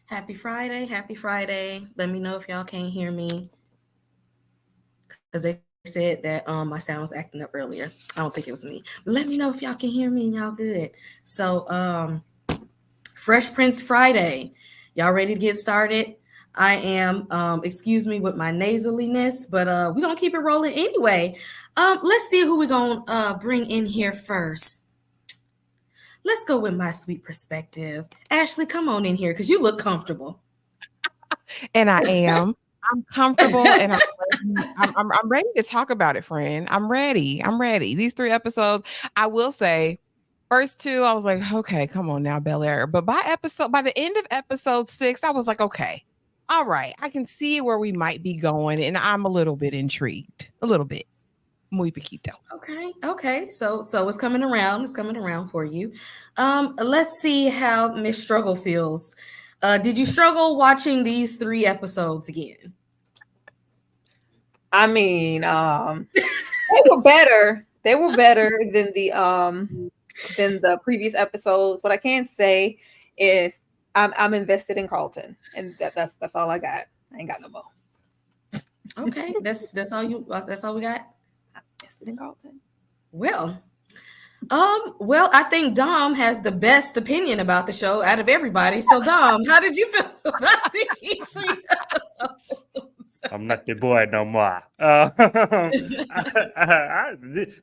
Happy Friday. Happy Friday. Let me know if y'all can't hear me because they said that my sound was acting up earlier. I don't think it was me. But let me know if y'all can hear me and y'all good. So, Fresh Prince Friday. Y'all ready to get started? I am, excuse me with my nasaliness, but we're gonna keep it rolling anyway. Let's see who we're gonna bring in here first. Let's go with my sweet perspective. Ashley, come on in here because you look comfortable. And I am. I'm comfortable and I'm ready to talk about it, friend. I'm ready. I'm ready. These 3 episodes, I will say, first 2, I was like, okay, come on now, Bel-Air. But by the end of episode 6, I was like, okay, all right, I can see where we might be going, and I'm a little bit intrigued. A little bit. Muy poquito. Okay. So it's coming around. It's coming around for you. Let's see how Miss Struggle feels. Did you struggle watching these 3 episodes again? I mean, they were better. They were better than the previous episodes. What I can say is I'm invested in Carlton, and that's all I got. I ain't got no more. Okay, that's all you. That's all we got. I'm invested in Carlton. Well, well, I think Dom has the best opinion about the show out of everybody. So, Dom, how did you feel about these 3 episodes? I'm not the boy no more.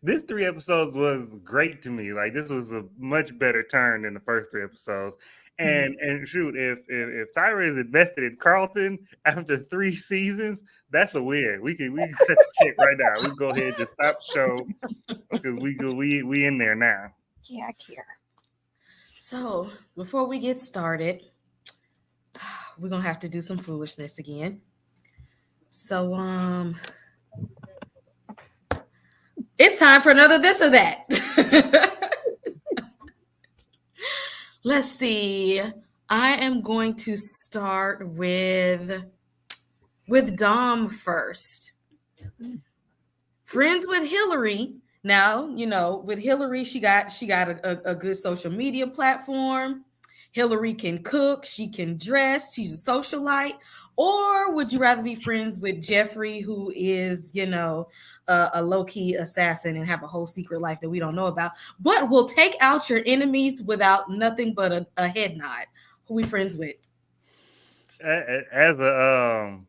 This 3 episodes was great to me. Like this was a much better turn than the first 3 episodes. And shoot, if Tyra is invested in Carlton after 3 seasons, that's a win. We can cut the check right now. We go ahead and just stop the show because we in there now. Yeah, I care. So, before we get started, we're gonna have to do some foolishness again. So, it's time for another this or that. Let's see. I am going to start with Dom first. Friends with Hillary. Now, with Hillary, she got a good social media platform. Hillary can cook, she can dress, she's a socialite. Or would you rather be friends with Jeffrey, who is, a low-key assassin and have a whole secret life that we don't know about, but will take out your enemies without nothing but a head nod? Who we friends with? As a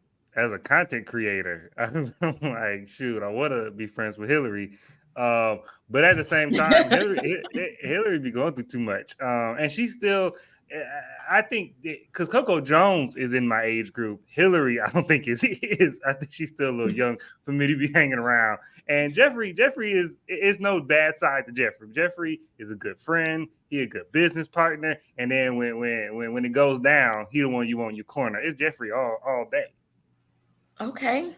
content creator, I'm like, shoot, I want to be friends with Hillary, but at the same time, Hillary be going through too much, and she's still. I think because Coco Jones is in my age group, Hillary I don't think is. I think she's still a little young for me to be hanging around. And Jeffrey is no bad side to Jeffrey. Jeffrey is a good friend. He a good business partner. And then when it goes down, he the one you want in your corner. It's Jeffrey all day. Okay.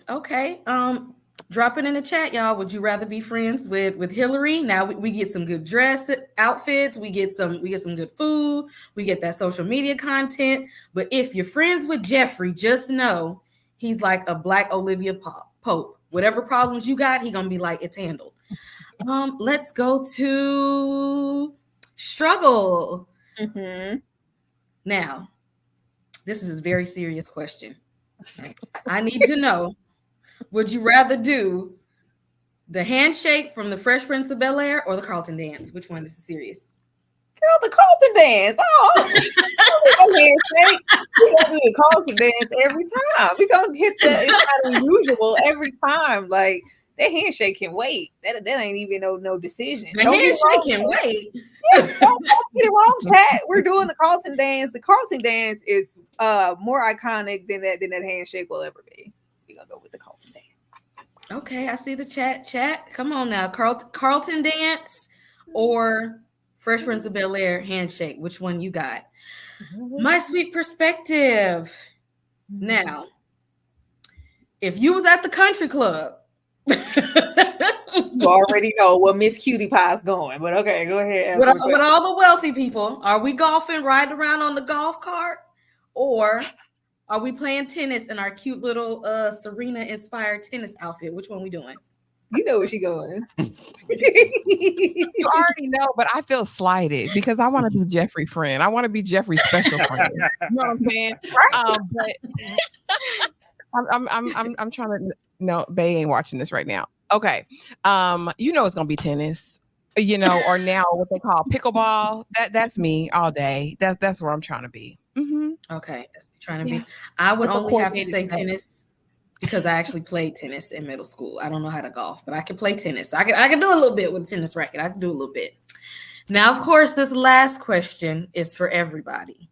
Drop it in the chat, y'all. Would you rather be friends with Hillary? Now we get some good dress outfits, we get some good food, we get that social media content. But if you're friends with Jeffrey, just know he's like a black Olivia Pope. Whatever problems you got, he gonna be like, it's handled. Let's go to Struggle. Mm-hmm. Now, this is a very serious question. I need to know, would you rather do the handshake from the Fresh Prince of Bel-Air or the Carlton dance? Which one? This is serious. Girl, the Carlton dance. Oh, we gonna do the Carlton dance every time. We gonna hit it's not unusual every time. Like that handshake can wait. That ain't even no decision. The handshake can wait. Yeah, don't get it wrong, chat. We're doing the Carlton dance. The Carlton dance is more iconic than that handshake will ever be. We're gonna go with the Carlton dance. Okay, I see the chat. Come on now. Carlton dance or Fresh Prince of Bel-Air handshake? Which one you got? My sweet perspective. Now, if you was at the country club, you already know where Miss Cutie Pie's going, but okay, go ahead. With all the wealthy people, are we golfing, riding around on the golf cart, or are we playing tennis in our cute little Serena-inspired tennis outfit? Which one we doing? You know where she going. You already know, but I feel slighted because I want to be Jeffrey friend. I want to be Jeffrey's special friend. You know what I'm saying? But I'm trying to. No, Bay ain't watching this right now. Okay. You know it's gonna be tennis. You know, or now what they call pickleball. That's me all day. That's where I'm trying to be. Mm-hmm. Okay, that's what you're trying to be. I would With a only have to coordinated say play. tennis because I actually played tennis in middle school. I don't know how to golf, but I can play tennis. I can do a little bit with a tennis racket. I can do a little bit. Now, of course, this last question is for everybody.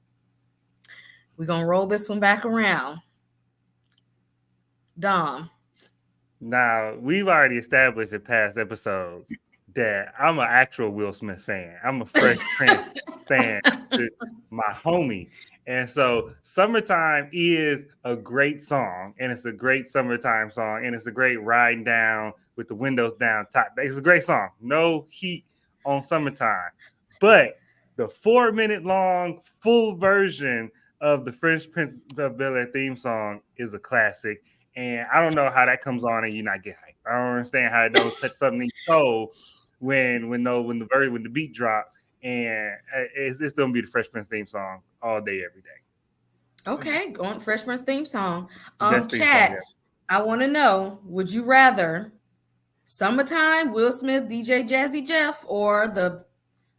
We're gonna roll this one back around. Dom. Now, we've already established in past episodes that I'm an actual Will Smith fan. I'm a Fresh Prince fan. It's my homie. And so Summertime is a great song, and it's a great summertime song, and it's a great riding down with the windows down top. It's a great song. No heat on Summertime. But the 4-minute long full version of the Fresh Prince of Bel-Air theme song is a classic. And I don't know how that comes on and you not get hyped. I don't understand how it don't touch something in your soul when the beat drop, and it's gonna be the Fresh Prince theme song all day, every day. Okay, going Fresh Prince theme song. Best theme Chat. song ever. I want to know: would you rather Summertime, Will Smith, DJ Jazzy Jeff, or the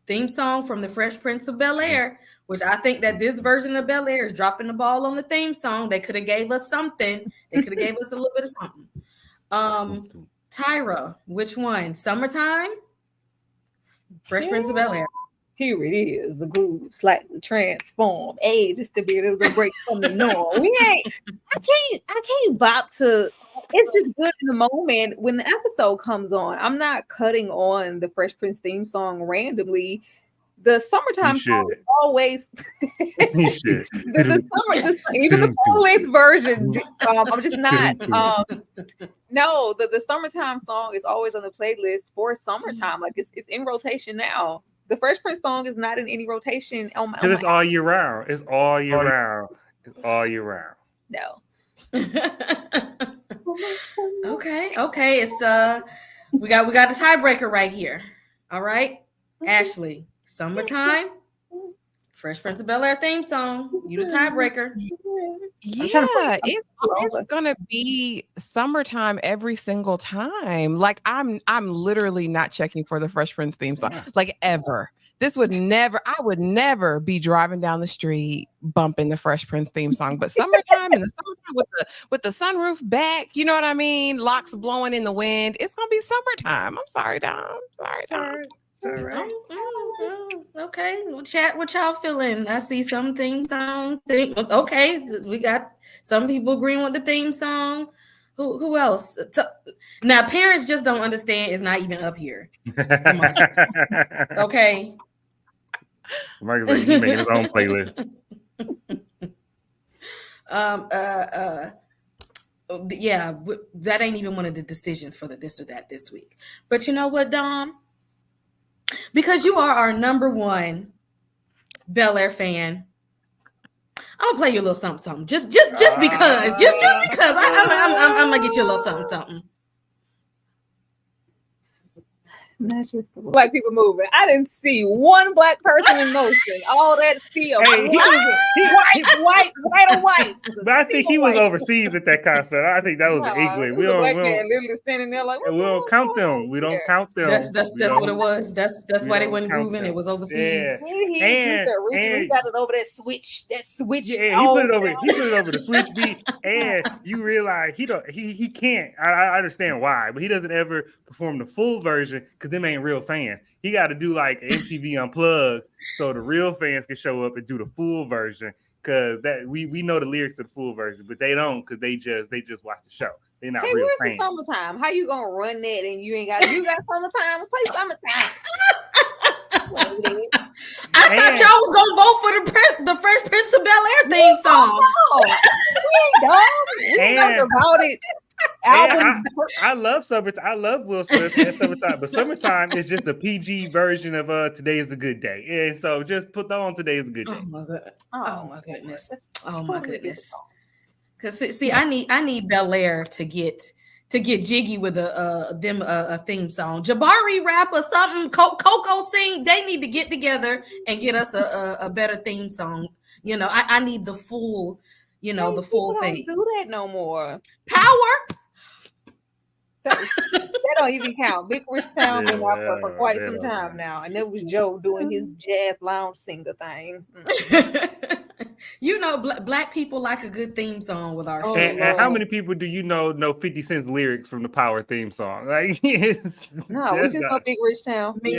theme song from the Fresh Prince of Bel-Air? Which I think that this version of Bel-Air is dropping the ball on the theme song. They could have gave us something. They could have gave us a little bit of something. Tyra, which one? Summertime, Fresh Prince of Bel-Air. Here it is, the groove slightly transformed. Hey, just to be a little bit break from the norm. I can't bop to. It's just good in the moment when the episode comes on. I'm not cutting on the Fresh Prince theme song randomly. The summertime song is always You should. even the always version. I'm just not. No, the summertime song is always on the playlist for summertime. Like it's in rotation now. The Fresh Prince song is not in any rotation on my. It's all year round. It's all year round. It's all year round. No. Okay. It's we got the tiebreaker right here. All right, Ashley. Summertime, Fresh Prince of Bel-Air theme song. You the tiebreaker. Yeah, it's gonna be Summertime every single time. Like I'm literally not checking for the Fresh Prince theme song, like ever. I would never be driving down the street bumping the Fresh Prince theme song. But Summertime and the summertime with the sunroof back, you know what I mean? Locks blowing in the wind. It's gonna be summertime. I'm sorry, Dom. Sorry, Dom. All right. Okay, well, chat. What y'all feeling? I see some theme song. Okay, we got some people agreeing with the theme song. Who else? Now, parents just don't understand. It's not even up here. Okay. Marcus, like, he making his own playlist. Yeah, that ain't even one of the decisions for the this or that this week. But you know what, Dom? Because you are our number one Bel-Air fan, I'm gonna play you a little something. Just because. Just because. I'm gonna get you a little something. Not just the black people moving. I didn't see one black person in motion. All that field. Hey, white on white. But I think he was overseas at that concert. I think that was in England. We don't literally standing there like, we don't count them. We don't count them. That's what it was. That's why they weren't moving. It was overseas. Yeah. He got it over that switch. Yeah, he put it over the switch beat, and you realize he can't. I understand why, but he doesn't ever perform the full version because them ain't real fans. He got to do like MTV Unplugged so the real fans can show up and do the full version. Because that we know the lyrics to the full version, but they don't because they just watch the show. They're not real fans. The summertime? How you gonna run that and you got summertime? Play summertime. I thought y'all was gonna vote for the Fresh Prince of Bel-Air theme song. We ain't about it. I love Summertime. I love Will Smith and Summertime, but Summertime is just a PG version of Today is a Good Day. And so just put that on Today is a Good Day. Oh my goodness. Because see, I need Bel-Air to get to get jiggy with a theme song. Jabari rap or something. Coco sing. They need to get together and get us a better theme song. You know, I need the full, you know, the full People thing. don't do that no more. Power. That don't even count. Big Rich Town been out for quite some time now, and it was Joe doing his jazz lounge singer thing. You know, black people like a good theme song with our show. And how many people do you know 50 Cent's lyrics from the Power theme song? Like, we just know Big Rich Town. Me.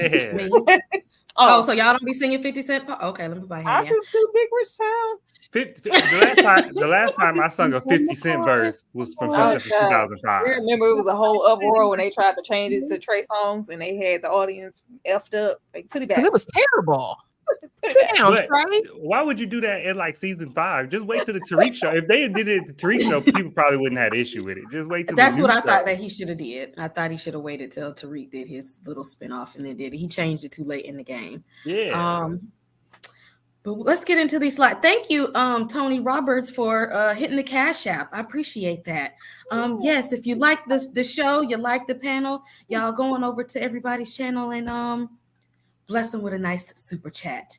Oh, so y'all don't be singing 50 Cent? Okay, let me buy I just do Big Rich Town. The last time I sung a 50 Cent verse was from something from 2005. I remember it was a whole uproar when they tried to change it to Trey Songz and they had the audience effed up. Like, put it back. Because it was terrible. Sit down, Trey. Why would you do that in like season 5? Just wait till the Tariq show. If they did it at the Tariq show, people probably wouldn't have issue with it. Just wait till that's what I thought that he should have did. I thought he should have waited till Tariq did his little spinoff and then did it. He changed it too late in the game. Yeah. But let's get into these slides. Thank you, Tony Roberts, for hitting the Cash App. I appreciate that. Yes, if you like the show, you like the panel, y'all going over to everybody's channel and bless them with a nice super chat.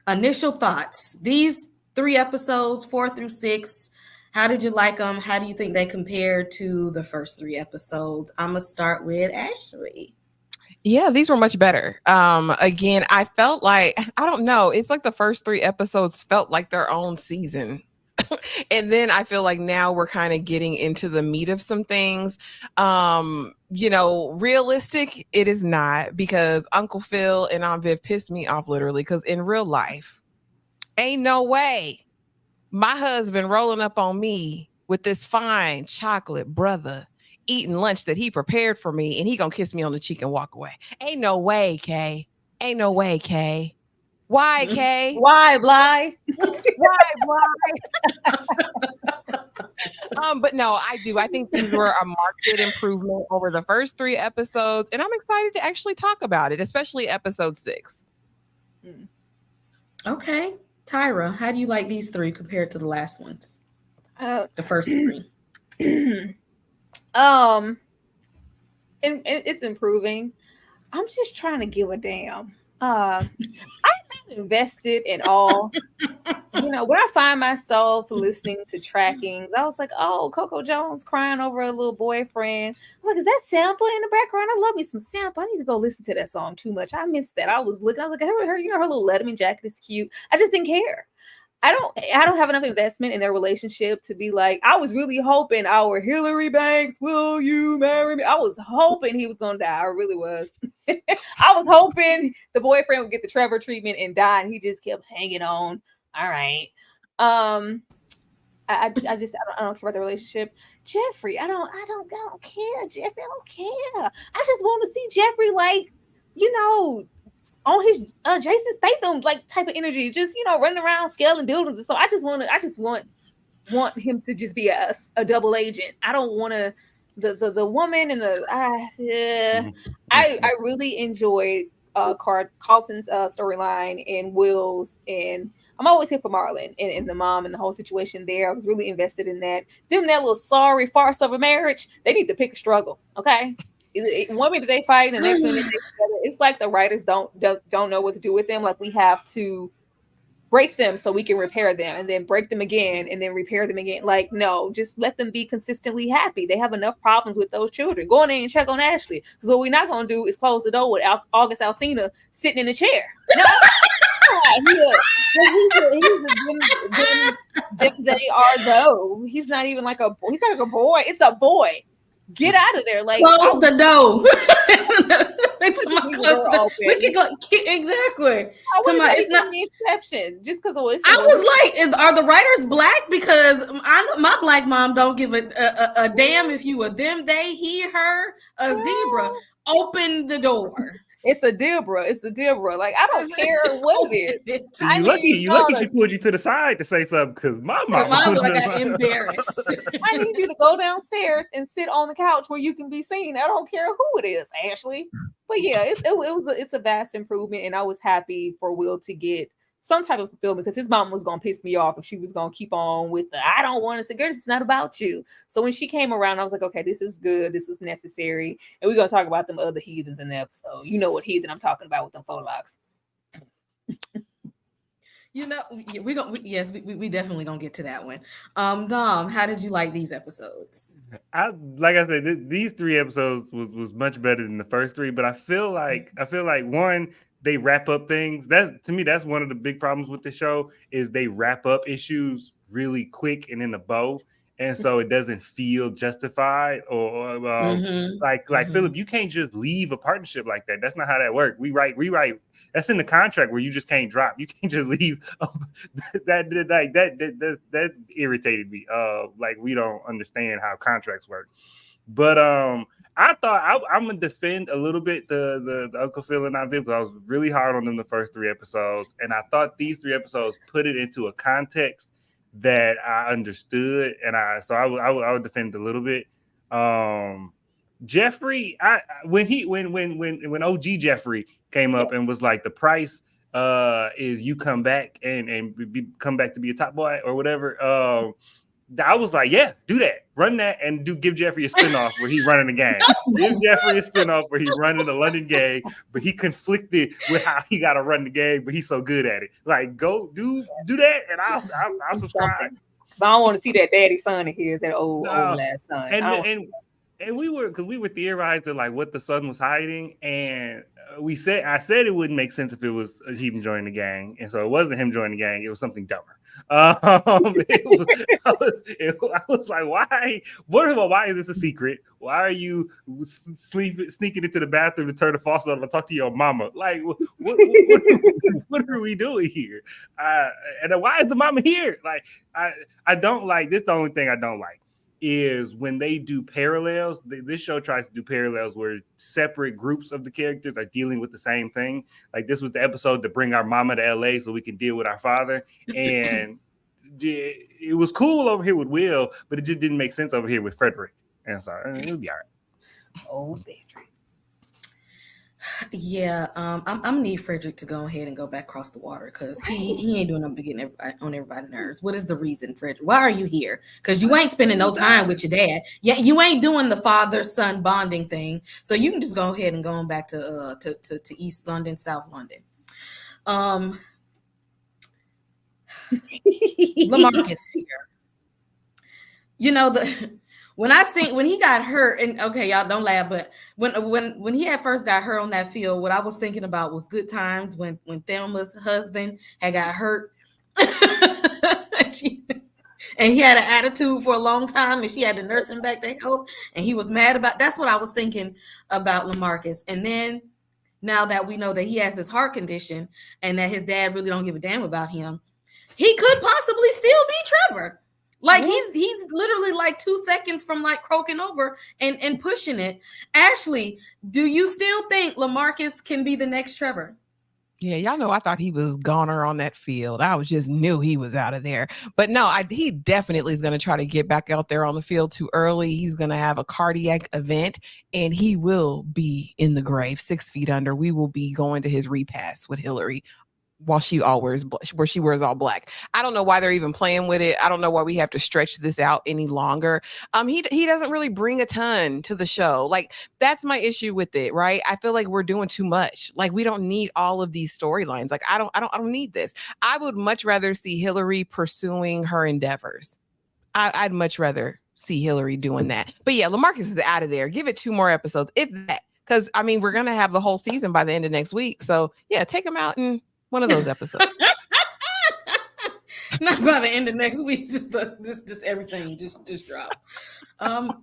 Initial thoughts. These 3 episodes, 4 through 6, how did you like them? How do you think they compare to the first 3 episodes? I'm going to start with Ashley. Yeah, these were much better. Again, I felt like, I don't know, it's like the first 3 episodes felt like their own season. And then I feel like now we're kind of getting into the meat of some things. You know, realistic, it is not, because Uncle Phil and Aunt Viv pissed me off literally, because in real life, ain't no way my husband rolling up on me with this fine chocolate brother eating lunch that he prepared for me and he gonna kiss me on the cheek and walk away. Ain't no way, Kay. Ain't no way, Kay. Why, Kay? Why, Bly? Why, Bly? But no, I do. I think these were a marked improvement over the first 3 episodes, and I'm excited to actually talk about it, especially episode 6. Okay, Tyra, how do you like these 3 compared to the last ones? The first 3. And it's improving. I'm just trying to give a damn. I'm not invested at all. You know, when I find myself listening to trackings, I was like, oh, Coco Jones crying over a little boyfriend. I was like, is that sample in the background? I love me some sample. I need to go listen to that song too much. I missed that. I was like, her little Letterman jacket is cute. I just didn't care. I don't have enough investment in their relationship to be like, I was really hoping our Hillary Banks, will you marry me? I was hoping he was going to die. I really was. I was hoping the boyfriend would get the Trevor treatment and die, and he just kept hanging on. All right. I don't care about the relationship. Jeffrey, I don't care. Jeffrey, I don't care. I just want to see Jeffrey, like, you know, on his Jason Statham like type of energy, just, you know, running around scaling buildings. And so I just want him to just be a double agent. I don't want to the woman and I really enjoyed Carlton's storyline and Will's, and I'm always here for Marlon and the mom and the whole situation there. I was really invested in that. Them that little sorry farce of a marriage, they need to pick a struggle, okay? One minute they fight and the next minute they together. It's like the writers don't know what to do with them. Like, we have to break them so we can repair them, and then break them again and then repair them again. Like, no, just let them be consistently happy. They have enough problems with those children. Go in there and check on Ashley, because what we're not going to do is close the door with August Alsina sitting in a chair. No. They are though. He's not even like a boy. He's not like a boy. It's a boy. Get out of there! Like, close the door. Exactly. It's not the exception. Just because I was like, are the writers black? Because my black mom don't give a damn if you a them, they, he, her, a zebra. Open the door. It's a Deborah. Like, I don't care what it is. You lucky she pulled you to the side to say something, because my mom got embarrassed. I need you to go downstairs and sit on the couch where you can be seen. I don't care who it is, Ashley. But yeah, it's a vast improvement, and I was happy for Will to get some type of fulfillment, because his mom was gonna piss me off if she was gonna keep on with the I don't want to say, girl, it's not about you. So when she came around, I was like, okay, this is good, this was necessary, and we're gonna talk about them other heathens in the episode. You know what heathen I'm talking about with them faux locks. You know, we definitely gonna get to that one. Dom, how did you like these episodes? Like I said, these 3 episodes was much better than the first 3, but I feel like one, they wrap up things. To me, that's one of the big problems with the show, is they wrap up issues really quick and in a bow, and so it doesn't feel justified or like Philip, you can't just leave a partnership like that. That's not how that works. We write. That's in the contract where you just can't drop. You can't just leave. That irritated me. Like, we don't understand how contracts work. But I thought I'm gonna defend a little bit the Uncle Phil and Aunt Viv, because I was really hard on them the first 3 episodes, and I thought these 3 episodes put it into a context that I understood, and I would defend a little bit. Jeffrey, when OG Jeffrey came up and was like, the price is you come back and come back to be a top boy or whatever. I was like, yeah, do that, run that, and give Jeffrey a spinoff where he's running the gang. Give Jeffrey a spinoff where he's running the London gang, but he conflicted with how he got to run the gang, but he's so good at it. Like, go do that, and I'll subscribe. Because I don't want to see that daddy son of his, that old last son. And we were theorizing like what the son was hiding, and I said it wouldn't make sense if it was him joining the gang, and so it wasn't him joining the gang. It was something dumber. I was like, why? Why is this a secret? Why are you sneaking into the bathroom to turn the faucet on and talk to your mama? Like, what are we doing here? And why is the mama here? Like, I don't like this. The only thing I don't like is when they do parallels. This show tries to do parallels where separate groups of the characters are dealing with the same thing. Like, this was the episode to bring our mama to LA so we can deal with our father. And it was cool over here with Will, but it just didn't make sense over here with Frederick. And so it'll be all right. Oh, Frederick. Yeah, I'm gonna need Frederick to go ahead and go back across the water, because he ain't doing nothing but getting on everybody's nerves. What is the reason, Frederick? Why are you here? Because you ain't spending no time with your dad. Yeah, you ain't doing the father-son bonding thing. So you can just go ahead and go on back to East London, South London. Lamarcus here. You know, when he got hurt, and okay, y'all don't laugh, but when he had first got hurt on that field, what I was thinking about was good times when Thelma's husband had got hurt. And he had an attitude for a long time, and she had to nurse him back to health, and he was mad about. That's what I was thinking about Lamarcus. And then now that we know that he has this heart condition and that his dad really don't give a damn about him, he could possibly still be Trevor. Like, he's literally like 2 seconds from like croaking over and pushing it. Ashley, do you still think Lamarcus can be the next Trevor? Yeah, y'all know I thought he was goner on that field. I just knew he was out of there. But no, he definitely is going to try to get back out there on the field too early. He's going to have a cardiac event, and he will be in the grave 6 feet under. We will be going to his repast with Hillary while she wears all black. I don't know why they're even playing with it. I don't know why we have to stretch this out any longer. He doesn't really bring a ton to the show. Like, that's my issue with it, right? I feel like we're doing too much. Like, we don't need all of these storylines. Like, I don't need this. I would much rather see Hillary pursuing her endeavors. I'd much rather see Hillary doing that. But yeah, Lamarcus is out of there. Give it 2 more episodes, if that. Because I mean, we're gonna have the whole season by the end of next week. So yeah, take him out in one of those episodes. Not by the end of next week. Just everything just drop.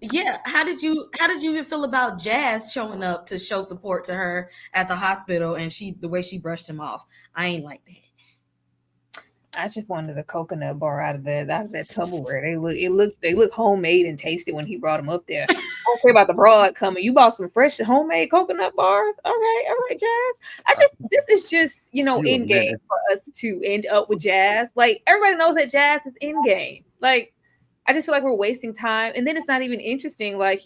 Yeah. How did you even feel about Jazz showing up to show support to her at the hospital, and the way she brushed him off? I ain't like that. I just wanted a coconut bar out of that Tupperware. They look homemade and tasty when he brought them up there. I don't care about the broad coming. You bought some fresh homemade coconut bars. All right, Jazz. This is just, end game for us to end up with Jazz. Like, everybody knows that Jazz is end game. Like, I just feel like we're wasting time, and then it's not even interesting. Like,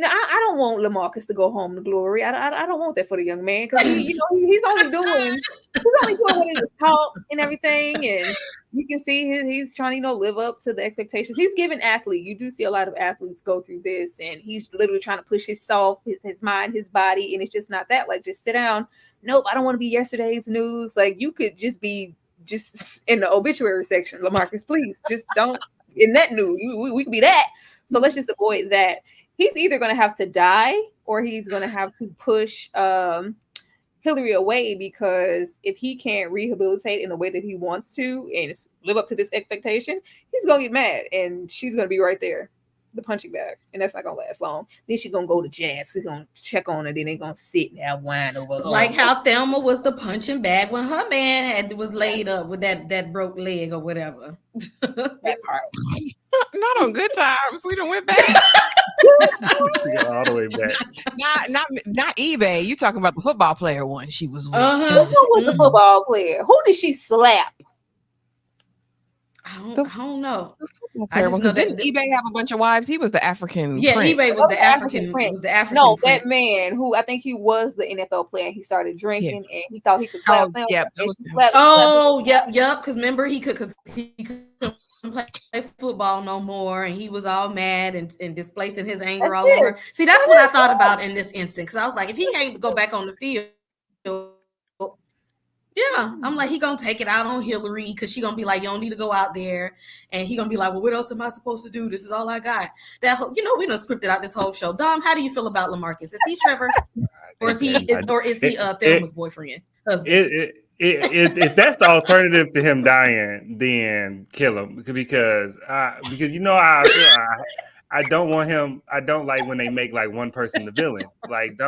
I don't want LaMarcus to go home to glory. I don't want that for the young man because he's only doing what he was taught and everything, and you can see he's trying to live up to the expectations. He's given athlete. You do see a lot of athletes go through this, and he's literally trying to push himself, his mind, his body, and it's just not that. Like, just sit down. Nope, I don't want to be yesterday's news. Like, you could just be just in the obituary section, LaMarcus. Please, just don't in that news. We could be that. So let's just avoid that. He's either going to have to die or he's going to have to push Hillary away, because if he can't rehabilitate in the way that he wants to and live up to this expectation, he's going to get mad and she's going to be right there, the punching bag. And that's not going to last long. Then she's going to go to Jazz. She's going to check on her. Then they're going to sit and have wine over. Like how Thelma was the punching bag when her man was laid up with that broke leg or whatever. That part. Not on Good Times. We done went back. We got all the way back. Not eBay. You talking about the football player one she was with. Who was the football player? Who did she slap? I don't know. I just know didn't eBay have a bunch of wives? He was the African. Yeah, prince. eBay was the African prince. Was the African no, prince. That man who I think he was the NFL player. He started drinking and he thought he could slap them. Yep, Yep. Because remember he couldn't play football no more, and he was all mad and displacing his anger all over. See, that's what I thought about in this instant, because I was like, if he can't go back on the field, yeah, I'm like, he gonna take it out on Hillary, because she gonna be like, you don't need to go out there, and he gonna be like, well, what else am I supposed to do? This is all I got. That whole, we done scripted out this whole show. Dom, how do you feel about LaMarcus? Is he Trevor, or is he Thelma's boyfriend, husband? If that's the alternative to him dying, then kill him, because I don't want him. I don't like when they make like one person the villain. Like,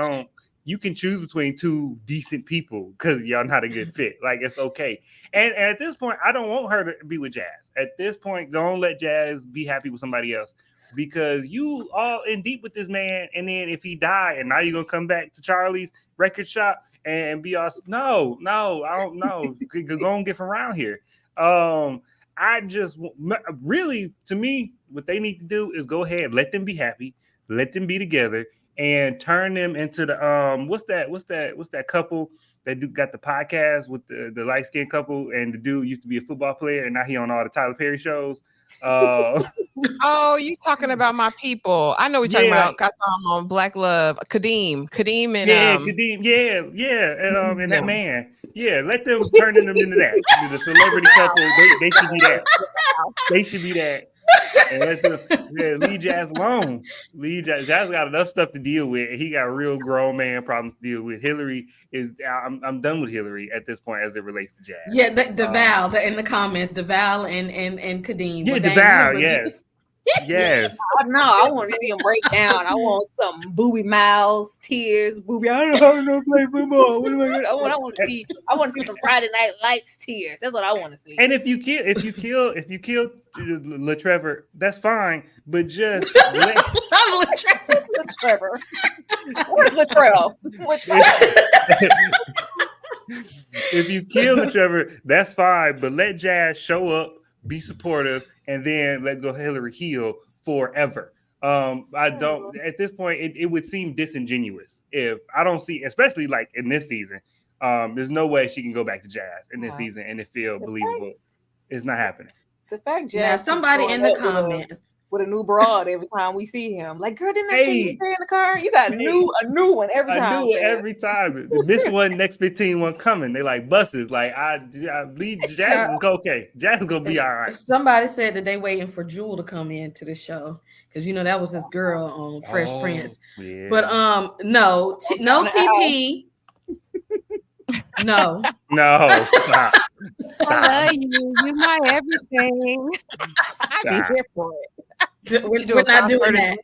you can choose between two decent people because y'all not a good fit. Like, it's okay. And at this point, I don't want her to be with Jazz. At this point, don't let Jazz be happy with somebody else, because you all in deep with this man. And then if he died and now you're going to come back to Charlie's record shop and be awesome. No, I don't know. Go and get from around here. I just really, to me, what they need to do is go ahead, let them be happy, let them be together, and turn them into the what's that couple that got the podcast with the light skinned couple, and the dude used to be a football player and now he on all the Tyler Perry shows. Oh, you talking about my people? I know what you're talking about. I saw him on Black Love. Kadeem, and Kadeem, and that man. Yeah, let them turn them into that. The celebrity couple, they should be that. They should be that. And let them leave Jazz alone. Jazz got enough stuff to deal with, and he got real grown man problems to deal with. Hillary is. I'm done with Hillary at this point as it relates to Jazz. Yeah, DeVal in the comments, DeVal and Kadeem. Yeah, DeVal. Yes. Yes. No, I want to see him break down. I want some booby mouths, tears, booby. I don't know how to play football. I want to see some Friday Night Lights tears. That's what I want to see. And if you kill LaTrevor, that's fine. But just LaTrevor. Where's Latrell? If you kill LaTrevor, that's fine. But let Jazz show up, be supportive, and then let go Hillary heal forever. I don't at this point it would seem disingenuous if I don't see, especially like in this season. There's no way she can go back to Jazz in this season and it feel believable. It's not happening. The fact Jazz now, somebody in the comments with a new broad every time we see him. Like, girl, didn't that you stay in the car? You got a new one every time. A new one every time. This one, next 15 one coming. They like buses. Like I believe Jazz is okay. Jazz is gonna be all right. Somebody said that they waiting for Jewel to come into the show, because that was his girl on Fresh Prince. Yeah. But no TP. No. Stop. I love you. You my everything. I'd be here for it. We're not doing that.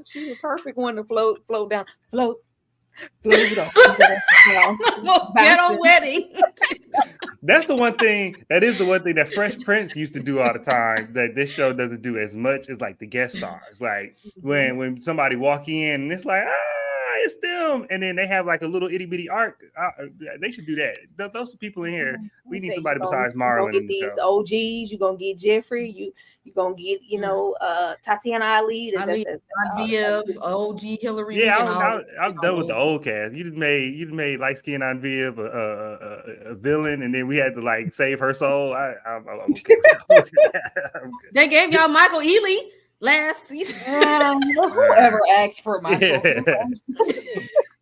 She's a perfect one to float down. Float Ghetto wedding. That's the one thing. That is the one thing that Fresh Prince used to do all the time. That this show doesn't do as much as like the guest stars. Like when somebody walk in and it's like, bias them, and then they have like a little itty bitty arc. They should do that. Those people in here, we need somebody besides Marlon in the these show. OGs. You're gonna get Jeffrey. You're gonna get Tatiana Ali. Viv, OG Hillary. Yeah, I'm done with the old cast. You made light skin on Viv a villain, and then we had to like save her soul. I'm okay. They gave y'all Michael Ealy last season. Whoever asked for Michael?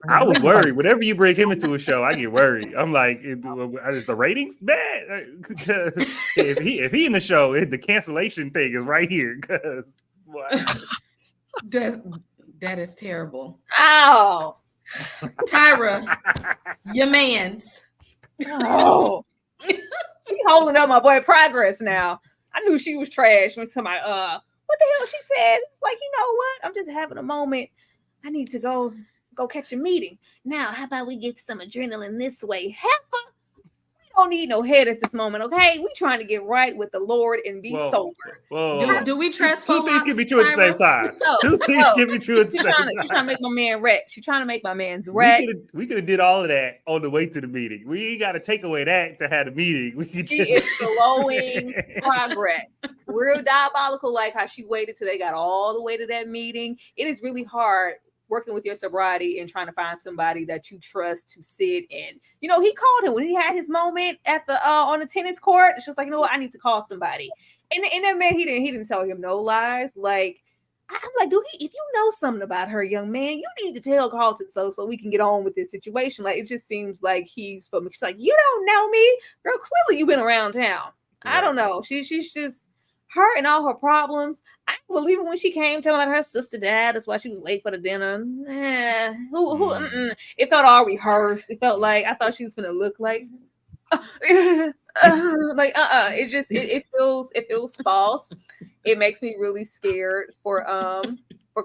I was worried. Whenever you bring him into a show, I get worried. I'm like, is the ratings bad? if he in the show, the cancellation thing is right here. Because that is terrible. Oh, Tyra, your man's. Oh, she's holding up my boy Progress now. I knew she was trash when somebody what the hell she said? It's like, you know what? I'm just having a moment. I need to go catch a meeting. Now, how about we get some adrenaline this way? Heifer, we don't need no head at this moment, okay? We trying to get right with the Lord and be sober. Do we trust two things can be true at the same time? Two things can be true at the same time. She's trying to make my man wreck. She's trying to make my man's wreck. We could have did all of that on the way to the meeting. We ain't got to take away that to have a meeting. She is slowing progress. Real diabolical, like how she waited till they got all the way to that meeting. It is really hard working with your sobriety and trying to find somebody that you trust to sit in. You know, he called him when he had his moment at the on the tennis court. It's just like, you know what, I need to call somebody. And that man, he didn't tell him no lies. Like, I'm like, if you know something about her, young man, you need to tell Carlton so we can get on with this situation. Like, it just seems like he's from. She's like, you don't know me, girl. Clearly, you've been around town. Yeah. I don't know. She's just her and all her problems. I believe it when she came telling about her sister died. That's why she was late for the dinner. It felt all rehearsed. It felt like I thought she was gonna look like It feels false. It makes me really scared for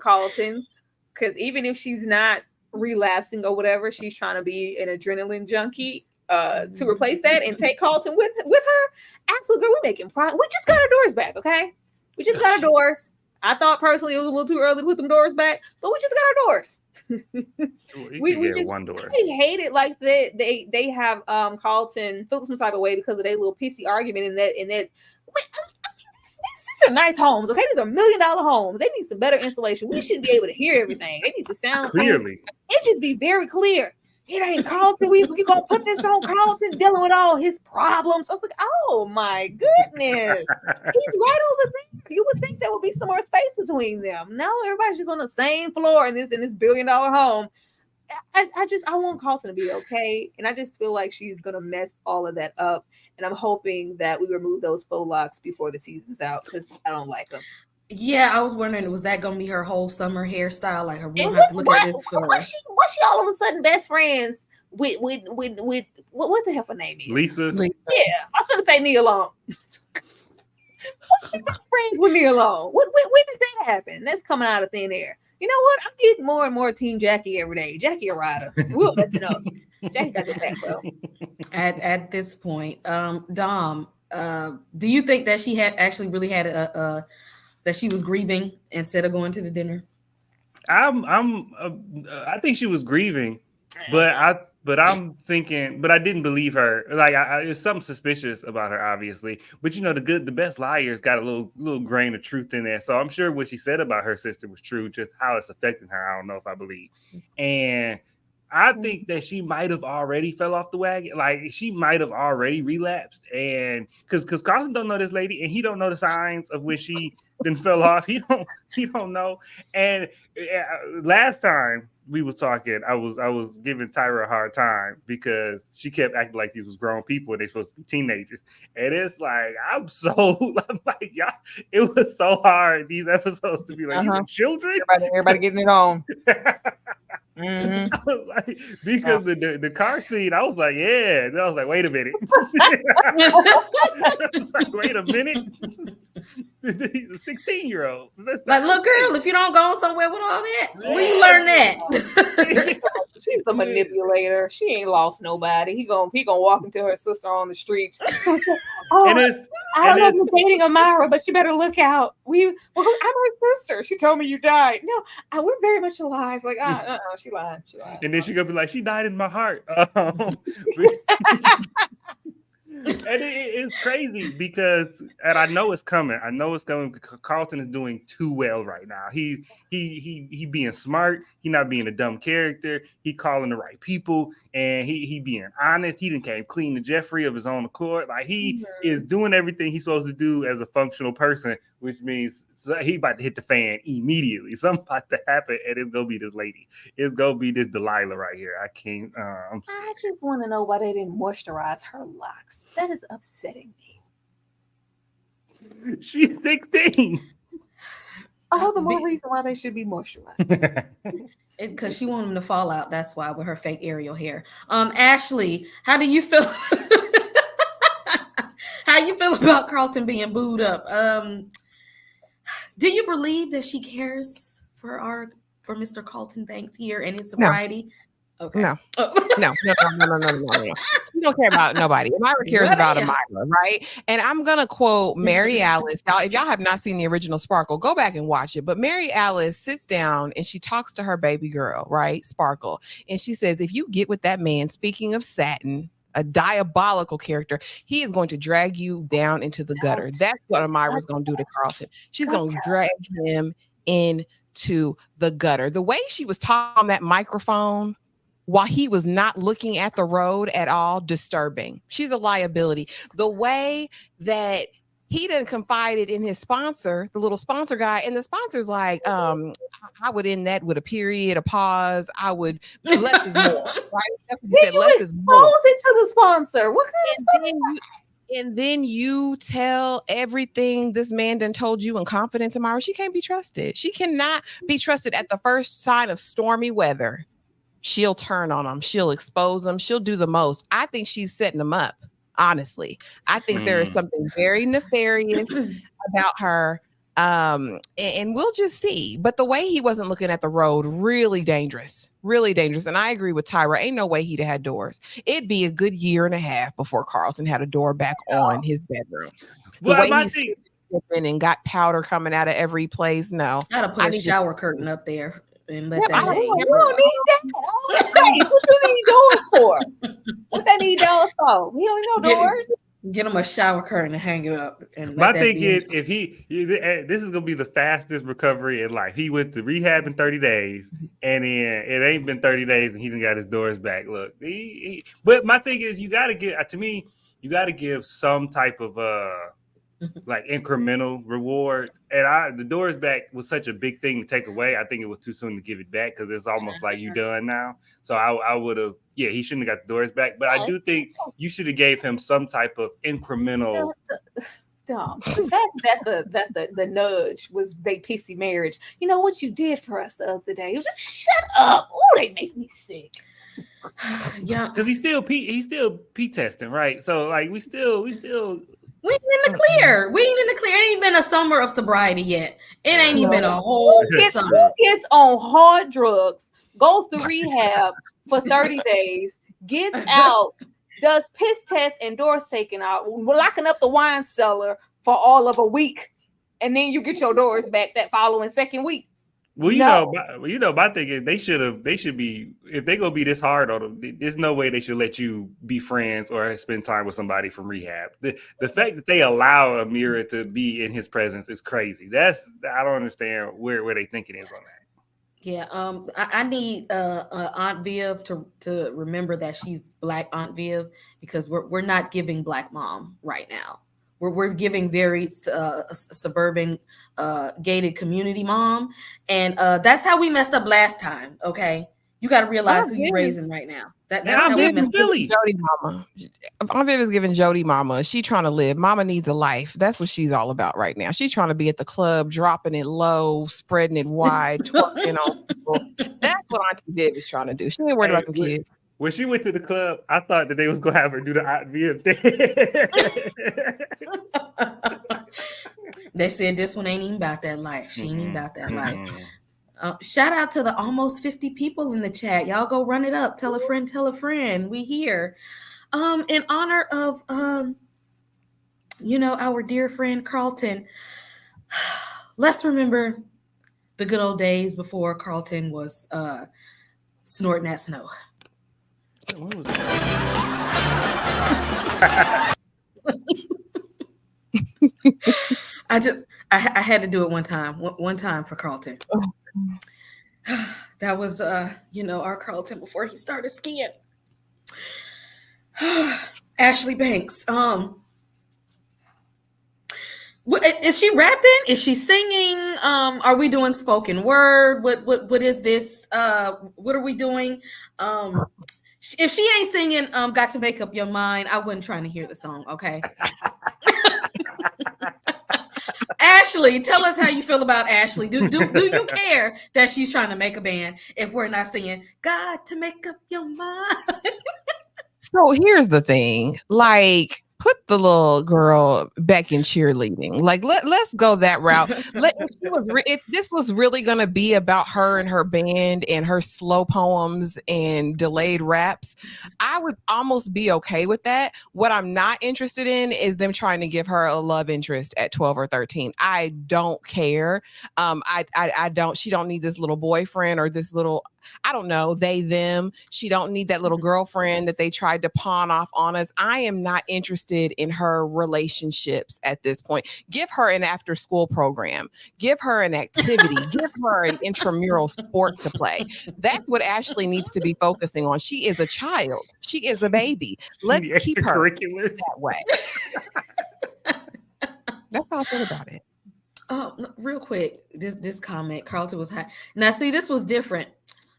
Carlton, because even if she's not relapsing or whatever, she's trying to be an adrenaline junkie. To replace that and take Carlton with her, absolutely, girl, we're making progress. We just got our doors back, okay? We just got our doors. I thought personally it was a little too early to put them doors back, but we just got our doors. we just one door. I hate it like that. They have Carlton feel some type of way because of their little pissy argument and that. These are nice homes, okay? These are $1 million homes. They need some better insulation. We shouldn't be able to hear everything. They need to sound clearly. It just be very clear. It ain't Carlton. We gonna put this on Carlton dealing with all his problems. I was like, oh my goodness, he's right over there. You would think there would be some more space between them. No, everybody's just on the same floor in this $1 billion home. I want Carlton to be okay, and I just feel like she's gonna mess all of that up. And I'm hoping that we remove those faux locks before the season's out because I don't like them. Yeah, I was wondering, was that gonna be her whole summer hairstyle? Like, we don't have to look at this for. Why she all of a sudden best friends with what the hell her name is? Lisa. Yeah, I was gonna say Nia Long. Why best friends with Nia Long? When did that happen? That's coming out of thin air. You know what? I'm getting more and more Team Jackie every day. Jackie a rider. We'll mess it up. Jackie got this back, bro. At this point, Dom, do you think that she had actually really had that she was grieving instead of going to the dinner? I think she was grieving, but I'm thinking, but I didn't believe her. Like, there's something suspicious about her, obviously. But you know, the best liars got a little grain of truth in there. So I'm sure what she said about her sister was true. Just how it's affecting her, I don't know if I believe. And I think that she might have already fell off the wagon. Like, she might have already relapsed. And because Carlton don't know this lady, and he don't know the signs of when she then fell off. He don't know. And last time we was talking, I was giving Tyra a hard time because she kept acting like these was grown people and they're supposed to be teenagers. And it's like, I'm like, y'all, it was so hard these episodes to be like, these are children. Everybody getting it on. I was like, because the car scene, I was like, yeah. And I was like, wait a minute. I was like, wait a minute. He's a 16-year-old. Like, look, girl, if you don't go somewhere with all that, where you learn that? She's just a manipulator. She ain't lost nobody. He gonna walk into her sister on the street. Oh, And it's I don't know if and you're dating Amara, but you better look out. I'm her sister. She told me you died. No, we're very much alive. Like, she lied. and then she gonna be like, she died in my heart. And it's crazy because, and I know it's coming. I know it's coming because Carlton is doing too well right now. He being smart. He not being a dumb character. He calling the right people, and he being honest. He didn't came clean to Jeffrey of his own accord. Like he is doing everything he's supposed to do as a functional person, which means he about to hit the fan immediately. Something about to happen, and it's gonna be this lady. It's gonna be this Delilah right here. I can't. I just want to know why they didn't moisturize her locks. That is upsetting me. She's 16. All the more reason why they should be moisturized. Because she wanted them to fall out. That's why, with her fake Ariel hair. Ashley, how do you feel? How you feel about Carlton being booed up? Do you believe that she cares for Mr. Carlton Banks here and his sobriety? Okay. No. No. You don't care about nobody. Amira cares about Amira, right? And I'm gonna quote Mary Alice. Y'all, if y'all have not seen the original Sparkle, go back and watch it. But Mary Alice sits down and she talks to her baby girl, right? Sparkle. And she says, if you get with that man, speaking of Satin, a diabolical character, he is going to drag you down into the gutter. That's what Amira's going to do to Carlton. She's going to drag him into the gutter. The way she was talking on that microphone while he was not looking at the road at all, disturbing. She's a liability. The way that he done confided in his sponsor, the little sponsor guy, and the sponsor's like, I would end that with a period, a pause. I would, less is more, right? That's what he said, less is more. Expose it to the sponsor. What kind of stuff? And then you tell everything this man done told you in confidence, Amira. She can't be trusted. She cannot be trusted at the first sign of stormy weather. She'll turn on him. She'll expose him. She'll do the most. I think she's setting him up. Honestly, I think there is something very nefarious about her. And we'll just see. But the way he wasn't looking at the road, really dangerous. And I agree with Tyra. Ain't no way he'd have had doors. It'd be a good year and a half before Carlton had a door back on his bedroom. The way he's slipping and got powder coming out of every place. No, I gotta put a shower curtain up there and let that hang. You don't need that. Space. What you need doors for? What they need doors for? We don't know doors. Get him a shower curtain and hang it up. And my thing is, if this is gonna be the fastest recovery in life. He went to rehab in 30 days, and then it ain't been 30 days, and he done got his doors back. Look, but my thing is, you gotta give some type of like incremental reward. And the doors back was such a big thing to take away. I think it was too soon to give it back because it's almost like you done now. So I would have, he shouldn't have got the doors back. But I do think you should have gave him some type of incremental. Dumb. The nudge was they pissy marriage. You know what you did for us the other day? It was just shut up. Oh, they make me sick. Yeah, because he's still P testing, right? So like we still. We ain't in the clear. It ain't been a summer of sobriety yet. It ain't even been a whole summer. Who gets on hard drugs, goes to rehab for 30 days, gets out, does piss tests and doors taken out, locking up the wine cellar for all of a week, and then you get your doors back that following second week. Well, my thing is they should be, if they gonna be this hard on them, there's no way they should let you be friends or spend time with somebody from rehab. The fact that they allow Amira to be in his presence is crazy. I don't understand where they thinking is on that. Yeah, I need Aunt Viv to remember that she's Black Aunt Viv, because we're not giving Black mom right now. We're giving very suburban gated community mom, and that's how we messed up last time. Okay, you got to realize who you're raising right now. That's how we messed up. Jody mama. Aunt Viv is giving Jody mama. She trying to live. Mama needs a life. That's what she's all about right now. She's trying to be at the club, dropping it low, spreading it wide, twerking on people. That's what Auntie Viv is trying to do. She ain't worried about the kids. When she went to the club, I thought that they was gonna have her do the Aunt Viv thing. They said this one ain't even about that life. She ain't even about that life. Shout out to the almost 50 people in the chat. Y'all go run it up. Tell a friend, tell a friend. We here. In honor of our dear friend Carlton. Let's remember the good old days before Carlton was snorting that snow. What was that? I had to do it one time for Carlton. That was our Carlton before he started skiing. Ashley Banks. Is she rapping? Is she singing? Are we doing spoken word? What is this? What are we doing? If she ain't singing, got to make up your mind. I wasn't trying to hear the song. Okay. Ashley, tell us how you feel about Ashley. Do you care that she's trying to make a band if we're not singing "Got to Make Up Your Mind"? So here's the thing, like, put the little girl back in cheerleading. Like, let's go that route. If this was really going to be about her and her band and her slow poems and delayed raps, I would almost be okay with that. What I'm not interested in is them trying to give her a love interest at 12 or 13. I don't care. I don't. She don't need this little boyfriend or this little, I don't know, they, them. She don't need that little girlfriend that they tried to pawn off on us. I am not interested in her relationships at this point. Give her an after school program. Give her an activity. Give her an intramural sport to play. That's what Ashley needs to be focusing on. She is a child. She is a baby. Let's keep her that way. That's how I feel about it. Oh, real quick, this comment, Carlton was high. Now, see, this was different.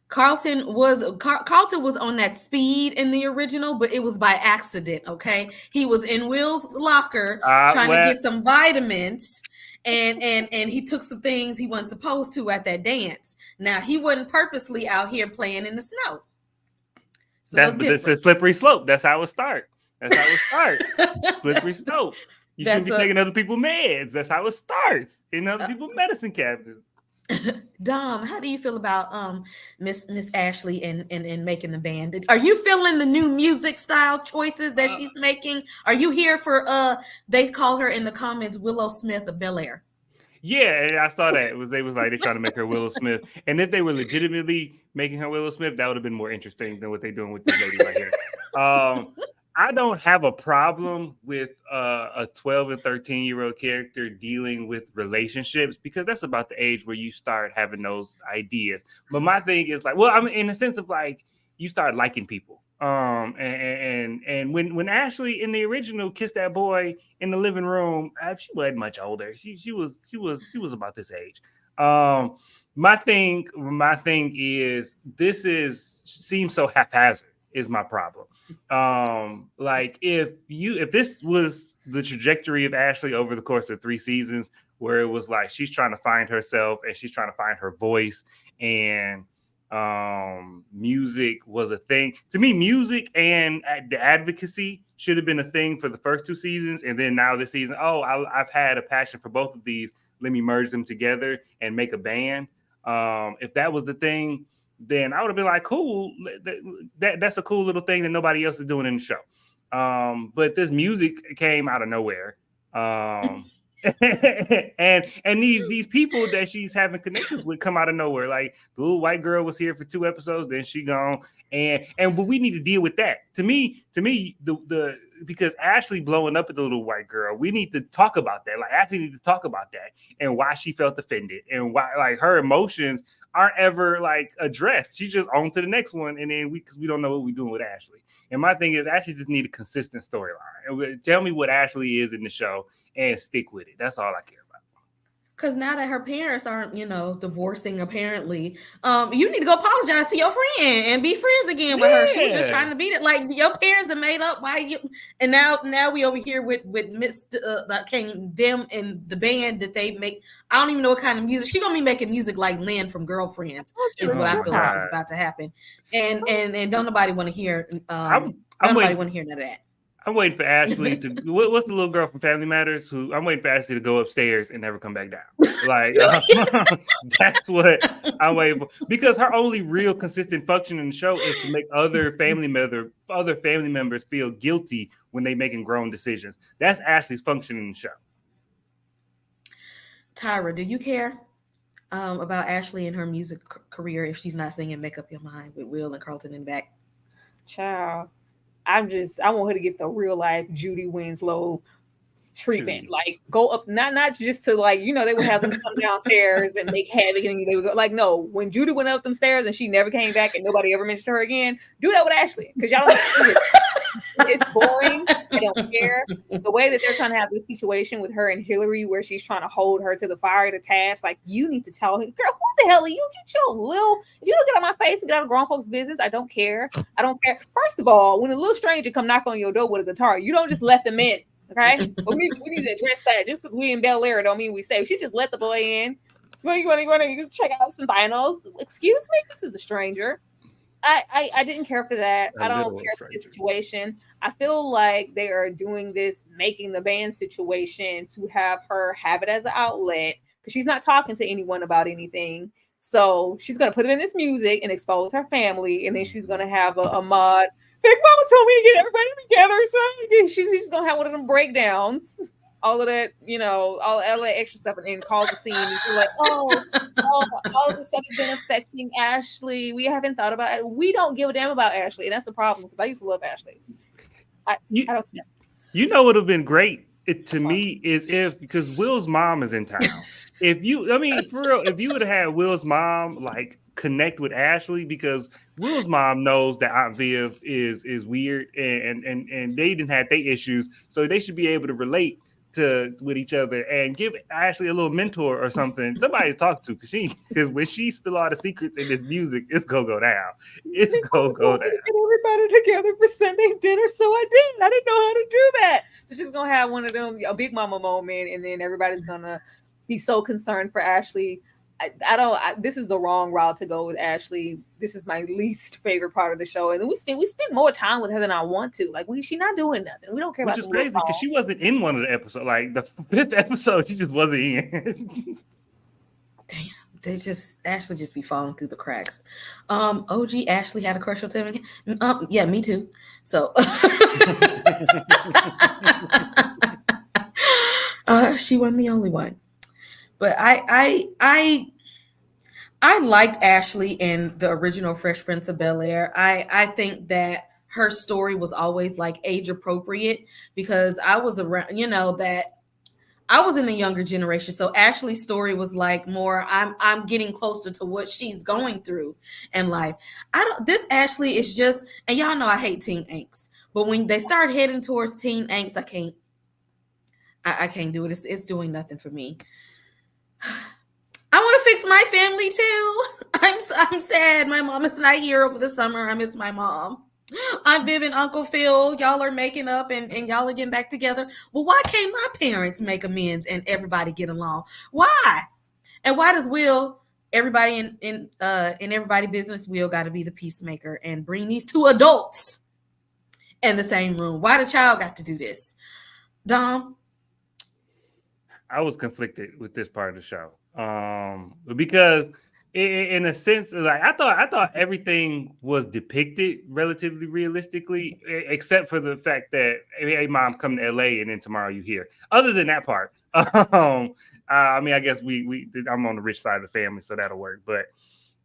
Carlton was on that speed in the original, but it was by accident. Okay, he was in Will's locker trying to get some vitamins, and he took some things he wasn't supposed to at that dance. Now he wasn't purposely out here playing in the snow. So it's a slippery slope. That's how it start. Slippery slope. You shouldn't be taking other people's meds. That's how it starts in other people's medicine cabinets. Dom, how do you feel about Miss Ashley and making the band? Are you feeling the new music style choices that she's making? Are you here for they call her in the comments Willow Smith of Bel-Air? Yeah, I saw that. They was like, they're trying to make her Willow Smith. And if they were legitimately making her Willow Smith, that would have been more interesting than what they're doing with this lady right here. I don't have a problem with a 12 and 13-year-old character dealing with relationships because that's about the age where you start having those ideas. But my thing is like, well, I mean, in the sense of like, you start liking people. And when Ashley in the original kissed that boy in the living room, she wasn't much older. She was about this age. My thing is seems so haphazard is my problem. Like if this was the trajectory of Ashley over the course of 3 seasons, where it was like she's trying to find herself and she's trying to find her voice, and music was a thing to me. Music and the advocacy should have been a thing for the first 2 seasons, and then now this season, I've had a passion for both of these. Let me merge them together and make a band. If that was the thing, then I would have been like, cool, that's a cool little thing that nobody else is doing in the show. But this music came out of nowhere. And these people that she's having connections with come out of nowhere. Like the little white girl was here for 2 episodes, then she gone. But we need to deal with that. To me, the because Ashley blowing up at the little white girl, we need to talk about that. Like Ashley needs to talk about that and why she felt offended and why like her emotions aren't ever like addressed. She just on to the next one, and then because we don't know what we're doing with Ashley. And my thing is, Ashley just need a consistent storyline. Tell me what Ashley is in the show and stick with it. That's all I care about. Because now that her parents aren't, divorcing, apparently, you need to go apologize to your friend and be friends again with her. She was just trying to beat it. Like your parents are made up. Why you? And now we over here with Mr. Them and the band that they make. I don't even know what kind of music. She's gonna be making music like Lynn from Girlfriends. Is what I feel like is about to happen. And don't nobody want to hear. Nobody want to hear none of that. I'm waiting for Ashley to. What's the little girl from Family Matters? Who I'm waiting for Ashley to go upstairs and never come back down. Like that's what I'm waiting for, because her only real consistent function in the show is to make other family members feel guilty when they making grown decisions. That's Ashley's function in the show. Tyra, do you care about Ashley and her music career if she's not singing "Make Up Your Mind" with Will and Carlton in the back? Child, I want her to get the real life Judy Winslow treatment. Judy. Like go up, not just to like, they would have them come downstairs and make havoc, and they would go like, no, when Judy went up them stairs and she never came back and nobody ever mentioned her again, do that with Ashley, because y'all don't see it. It's boring. I don't care. The way that they're trying to have this situation with her and Hillary, where she's trying to hold her to the fire to task, like, you need to tell her, girl, who the hell are you? Get your little, if you don't get out my face and get out of grown folks' business, I don't care. I don't care. First of all, when a little stranger come knock on your door with a guitar, you don't just let them in. Okay, but we need to address that. Just because we in Bel-Air don't mean we safe. She just let the boy in. You want to check out some vinyls? Excuse me, this is a stranger. I didn't care for that. I don't care for this situation. I feel like they are doing this, making the band situation to have her have it as an outlet, because she's not talking to anyone about anything. So she's gonna put it in this music and expose her family, and then she's gonna have a mod. Big Mama told me to get everybody together, so she's gonna have one of them breakdowns, all of that, all that extra stuff, and then cause a scene. And she's like, all of this stuff has been affecting Ashley. We haven't thought about it. We don't give a damn about Ashley, and that's the problem, because I used to love Ashley. I don't care. You know what would have been great to me is if, because Will's mom is in town. For real, if you would have had Will's mom like connect with Ashley, because Will's mom knows that Aunt Viv is weird, and they didn't have their issues, so they should be able to relate with each other and give Ashley a little mentor or something, somebody to talk to, because when she spill all the secrets in this music, it's gonna go down. It's gonna go down. Get everybody together for Sunday dinner, so I did. I didn't know how to do that. So she's gonna have one of them, a big mama moment, and then everybody's gonna be so concerned for Ashley. This is the wrong route to go with Ashley. This is my least favorite part of the show, and then we spend more time with her than I want to. Like, she's not doing nothing. We don't care. Which is crazy, because she wasn't in one of the episodes. Like the 5th episode, she just wasn't in. Damn, Ashley just be falling through the cracks. OG Ashley had a crush on Tim. Yeah, me too. So she wasn't the only one. But I liked Ashley in the original Fresh Prince of Bel-Air. I think that her story was always like age appropriate, because I was around, that I was in the younger generation. So Ashley's story was like more, I'm getting closer to what she's going through in life. This Ashley is just, and y'all know I hate teen angst, but when they start heading towards teen angst, I can't do it. It's doing nothing for me. I want to fix my family too. I'm sad my mom is not here over the summer. I miss my mom. Aunt Viv and Uncle Phil, y'all are making up and y'all are getting back together. Well, why can't my parents make amends and everybody get along? Why? And why does Will, everybody in everybody business, Will got to be the peacemaker and bring these two adults in the same room? Why the child got to do this? Dom? I was conflicted with this part of the show, because in a sense, like I thought everything was depicted relatively realistically, except for the fact that, hey, mom, come to LA and then tomorrow you here. Other than that part, I guess I'm on the rich side of the family, so that'll work. But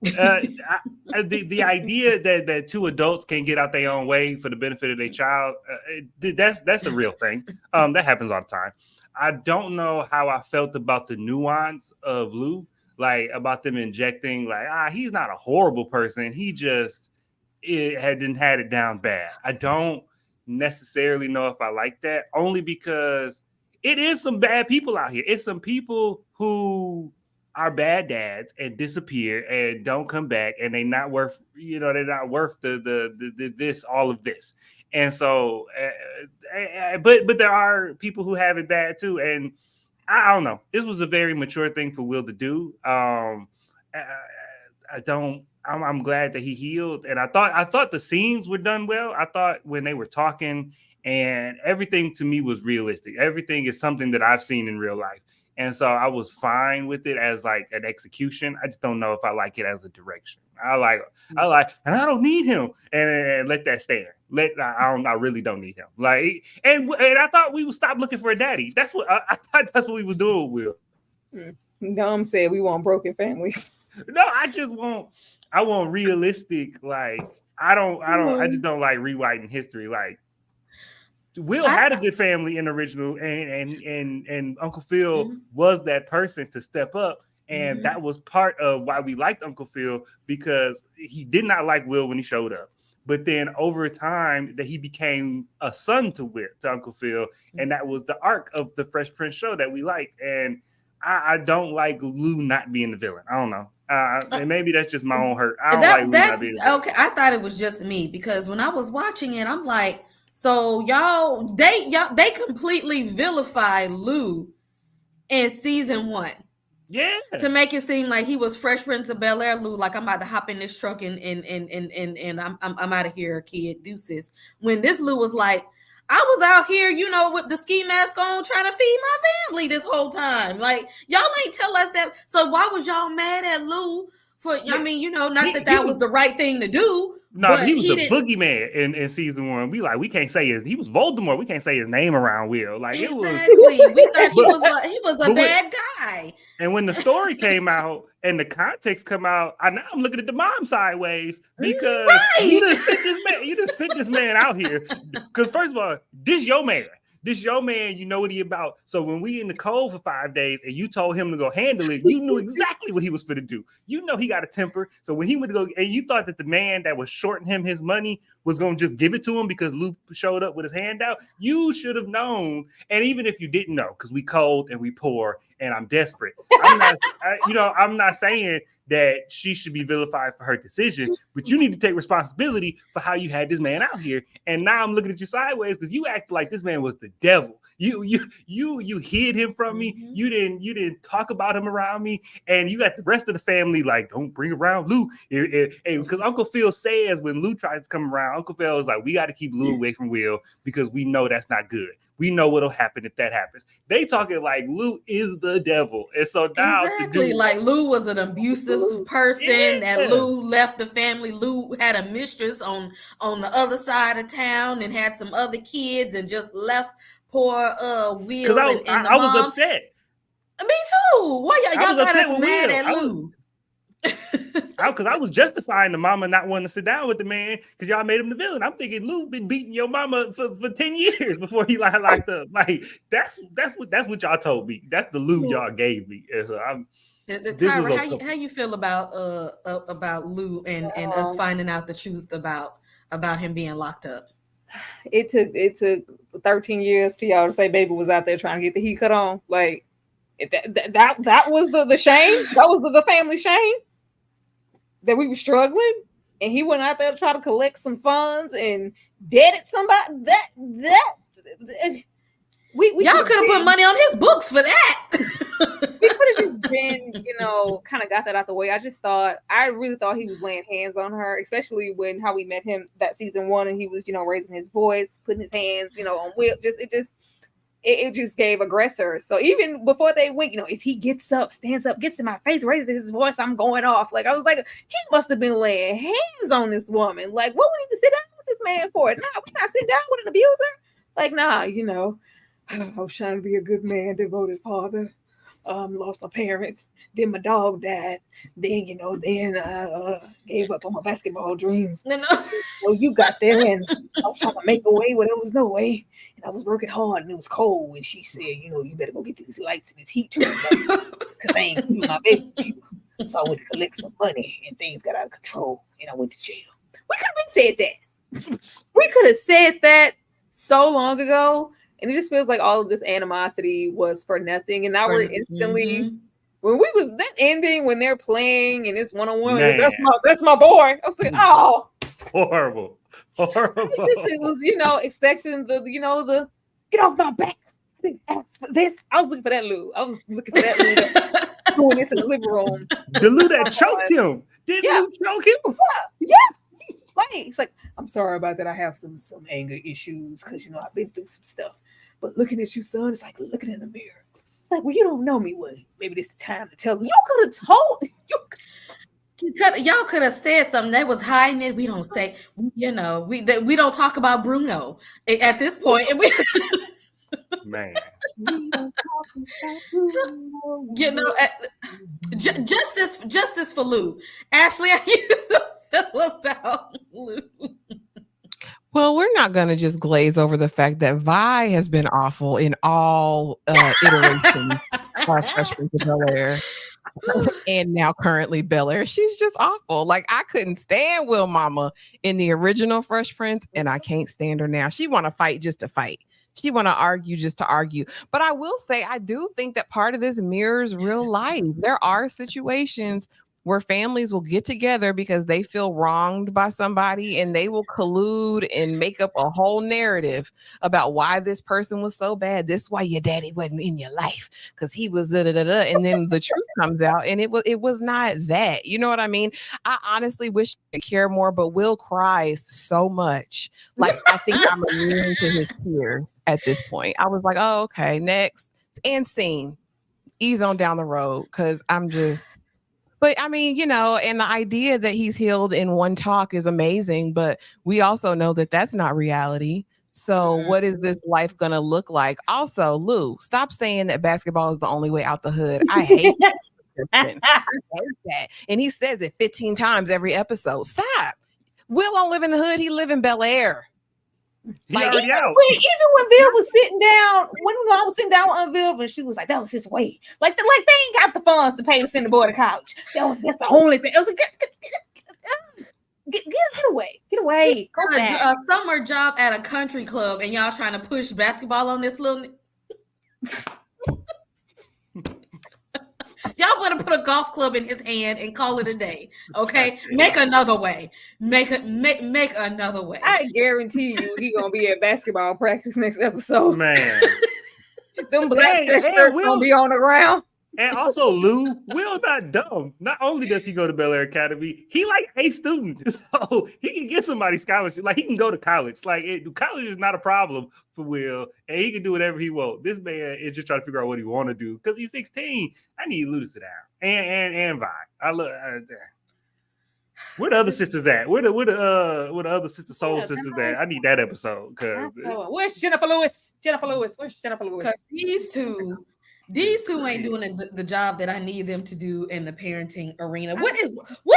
the idea that two adults can get out their own way for the benefit of their child, that's a real thing. That happens all the time. I don't know how I felt about the nuance of Lou, like about them injecting, like, he's not a horrible person. He just hadn't had it down bad. I don't necessarily know if I like that, only because it is some bad people out here. It's some people who are bad dads and disappear and don't come back, and they're not worth, they're not worth the this, all of this. And so, but there are people who have it bad too. And I don't know. This was a very mature thing for Will to do. I don't I'm glad that he healed. And I thought the scenes were done well. I thought when they were talking and everything to me was realistic. Everything is something that I've seen in real life. And so I was fine with it as like an execution. I just don't know if I like it as a direction. I like, and I don't need him. And let that stand. I really don't need him. Like, and I thought we would stop looking for a daddy. That's what I thought. That's what we was doing with Will. Dom said we want broken families. No, I want realistic. Like, I just don't like rewriting history. Like, Will had a good family in the original, and Uncle Phil was that person to step up, and that was part of why we liked Uncle Phil, because he did not like Will when he showed up, but then over time that he became a son to Uncle Phil, and that was the arc of the Fresh Prince show that we liked. And I don't like Lou not being the villain. I don't know. And maybe that's just my own hurt. I don't like Lou not being the villain. Okay, I thought it was just me, because when I was watching it, I'm like, so they completely vilify Lou in season 1. Yeah. To make it seem like he was Fresh Prince of Bel-Air Lou, like I'm about to hop in this truck and I'm out of here, kid, deuces. When this Lou was like, I was out here, with the ski mask on, trying to feed my family this whole time. Like, y'all ain't tell us that. So why was y'all mad at Lou for? I mean, not that was the right thing to do. No, he was a boogeyman in season 1. We can't say he was Voldemort. We can't say his name around Will. Like, exactly. We thought he was a bad guy. And when the story came out and the context come out, I'm looking at the mom sideways, because you just sent this man out here. Because first of all, this your man. This your man, you know what he about. So when we in the cold for 5 days and you told him to go handle it, you knew exactly what he was finna do. You know he got a temper. So when he would go, and you thought that the man that was shorting him his money was going to just give it to him because Luke showed up with his hand out, you should have known. And even if you didn't know, because we cold and we poor and I'm desperate, I'm not saying that she should be vilified for her decision, but you need to take responsibility for how you had this man out here. And now I'm looking at you sideways because you act like this man was the devil. You hid him from me. You didn't talk about him around me, and you got the rest of the family like, don't bring around Lou. Because Uncle Phil says when Lou tries to come around, Uncle Phil is like, we got to keep Lou away from Will because we know that's not good. We know what'll happen if that happens. They talking like Lou is the devil, and so now exactly like Lou was an abusive person, that Lou left the family. Lou had a mistress on the other side of town and had some other kids and just left poor Will and the I was upset. Me too. Why y'all got us mad at Lou? Because I was justifying the mama not wanting to sit down with the man because y'all made him the villain. I'm thinking Lou been beating your mama for 10 years before he locked up. Like that's what y'all told me. That's the Lou y'all gave me. Tyra, how you feel about Lou and us finding out the truth about him being locked up? It took 13 years for y'all to say baby was out there trying to get the heat cut on. Like that was the shame. That was the family shame. That we were struggling, and he went out there to try to collect some funds and deaded somebody. We y'all could have put money on his books for that. We could have just been, kind of got that out the way. I really thought he was laying hands on her, especially how we met him that season 1, and he was, raising his voice, putting his hands, on Will. It just gave aggressor. So even before they went, if he gets up, stands up, gets in my face, raises his voice, I'm going off. Like, I was like, he must have been laying hands on this woman. Like, what would he sit down with this man for? Nah, we're not sitting down with an abuser. Like, nah, I was trying to be a good man, devoted father. Lost my parents. Then my dog died. Then, gave up on my basketball dreams. No. So you got there, and I was trying to make a way where there was no way. And I was working hard, and it was cold. And she said, you better go get these lights and this heat turned up because I ain't keeping my baby. So I went to collect some money, and things got out of control, and I went to jail. We could have said that. We could have said that so long ago. And it just feels like all of this animosity was for nothing. And now we're instantly, when we was that ending, when they're playing and it's one-on-one, that's my boy. I was like, oh, horrible. It was, expecting the get off my back. This. I was looking for that Lou. I was looking for that Lou doing this in the living room. The Lou that choked him. Did Yeah. Lou choke him? Yeah. Like, it's like, I'm sorry about that. I have some anger issues because I've been through some stuff. But looking at you, son, it's like looking in the mirror. It's like, well, you don't know me. Well, maybe this is the time to tell me. You could have told. Y'all could have said something. They was hiding it. We don't say. We don't talk about Bruno at this point. And we, Man. We don't talk about Bruno. justice for Lou. Ashley, how you feel about Lou? Well, we're not going to just glaze over the fact that Vi has been awful in all iterations of Fresh Prince of Bel-Air. And now currently Bel-Air. She's just awful. Like, I couldn't stand Will Mama in the original Fresh Prince, and I can't stand her now. She want to fight just to fight. She want to argue just to argue. But I will say, I do think that part of this mirrors real life. There are situations where families will get together because they feel wronged by somebody, and they will collude and make up a whole narrative about why this person was so bad. This is why your daddy wasn't in your life, because he was da-da-da-da. And then the truth comes out, and it was not that. You know what I mean? I honestly wish I could care more, but Will cries so much. Like, I think I'm immune to his tears at this point. I was like, oh, okay, next. And scene. Ease on down the road, because I'm just... But I mean, and the idea that he's healed in one talk is amazing, but we also know that that's not reality. So what is this life going to look like? Also, Lou, stop saying that basketball is the only way out the hood. I hate that. I hate that. And he says it 15 times every episode. Stop. Will don't live in the hood. He live in Bel-Air. He already out. Even when Viv was sitting down, when I was sitting down with Viv, and she was like, "That was his way." Like they ain't got the funds to pay to send the boy to college. That's the only thing. It was like, get away. Go back. A summer job at a country club, and y'all trying to push basketball on this little. Y'all better put a golf club in his hand and call it a day. Okay, make another way. Make another way. I guarantee you, he gonna be at basketball practice next episode. Man, them black shirts gonna be on the ground. And also, Lou, Will's not dumb. Not only does he go to Bel-Air Academy, he like a student, so he can get somebody scholarship. Like, he can go to college. Like, college is not a problem for Will, and he can do whatever he wants. This man is just trying to figure out what he want to do because he's 16. I need Lou to sit down and Vi. I love. Where the other sisters at? Where the other soul sisters at? I need that episode. Where's Jennifer Lewis? Where's Jennifer Lewis? These two ain't doing the job that I need them to do in the parenting arena. What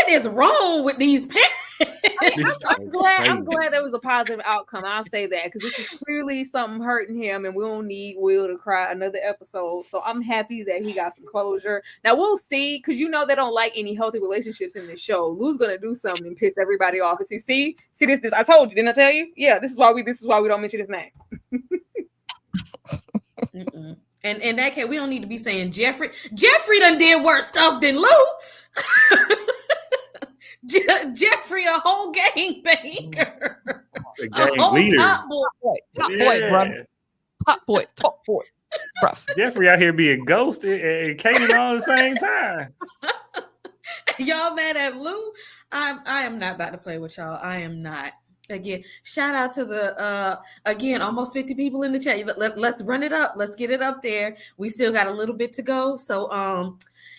is wrong with these parents? I'm glad there was a positive outcome. I'll say that, because this is clearly something hurting him, and we don't need Will to cry another episode. So I'm happy that he got some closure. Now we'll see, because they don't like any healthy relationships in this show. Lou's gonna do something and piss everybody off. And see this. I told you, didn't I tell you? Yeah, this is why we don't mention his name. And in that case, we don't need to be saying Jeffrey. Jeffrey done did worse stuff than Lou. Jeffrey, a whole gang banger. A whole leader. Top boy, brother. Top boy. Rough. Jeffrey out here being ghosted and Katie all at the same time. Y'all mad at Lou? I am not about to play with y'all. I am not. Again, shout out to the almost 50 people in the chat. Let's run it up. Let's get it up there. We still got a little bit to go. So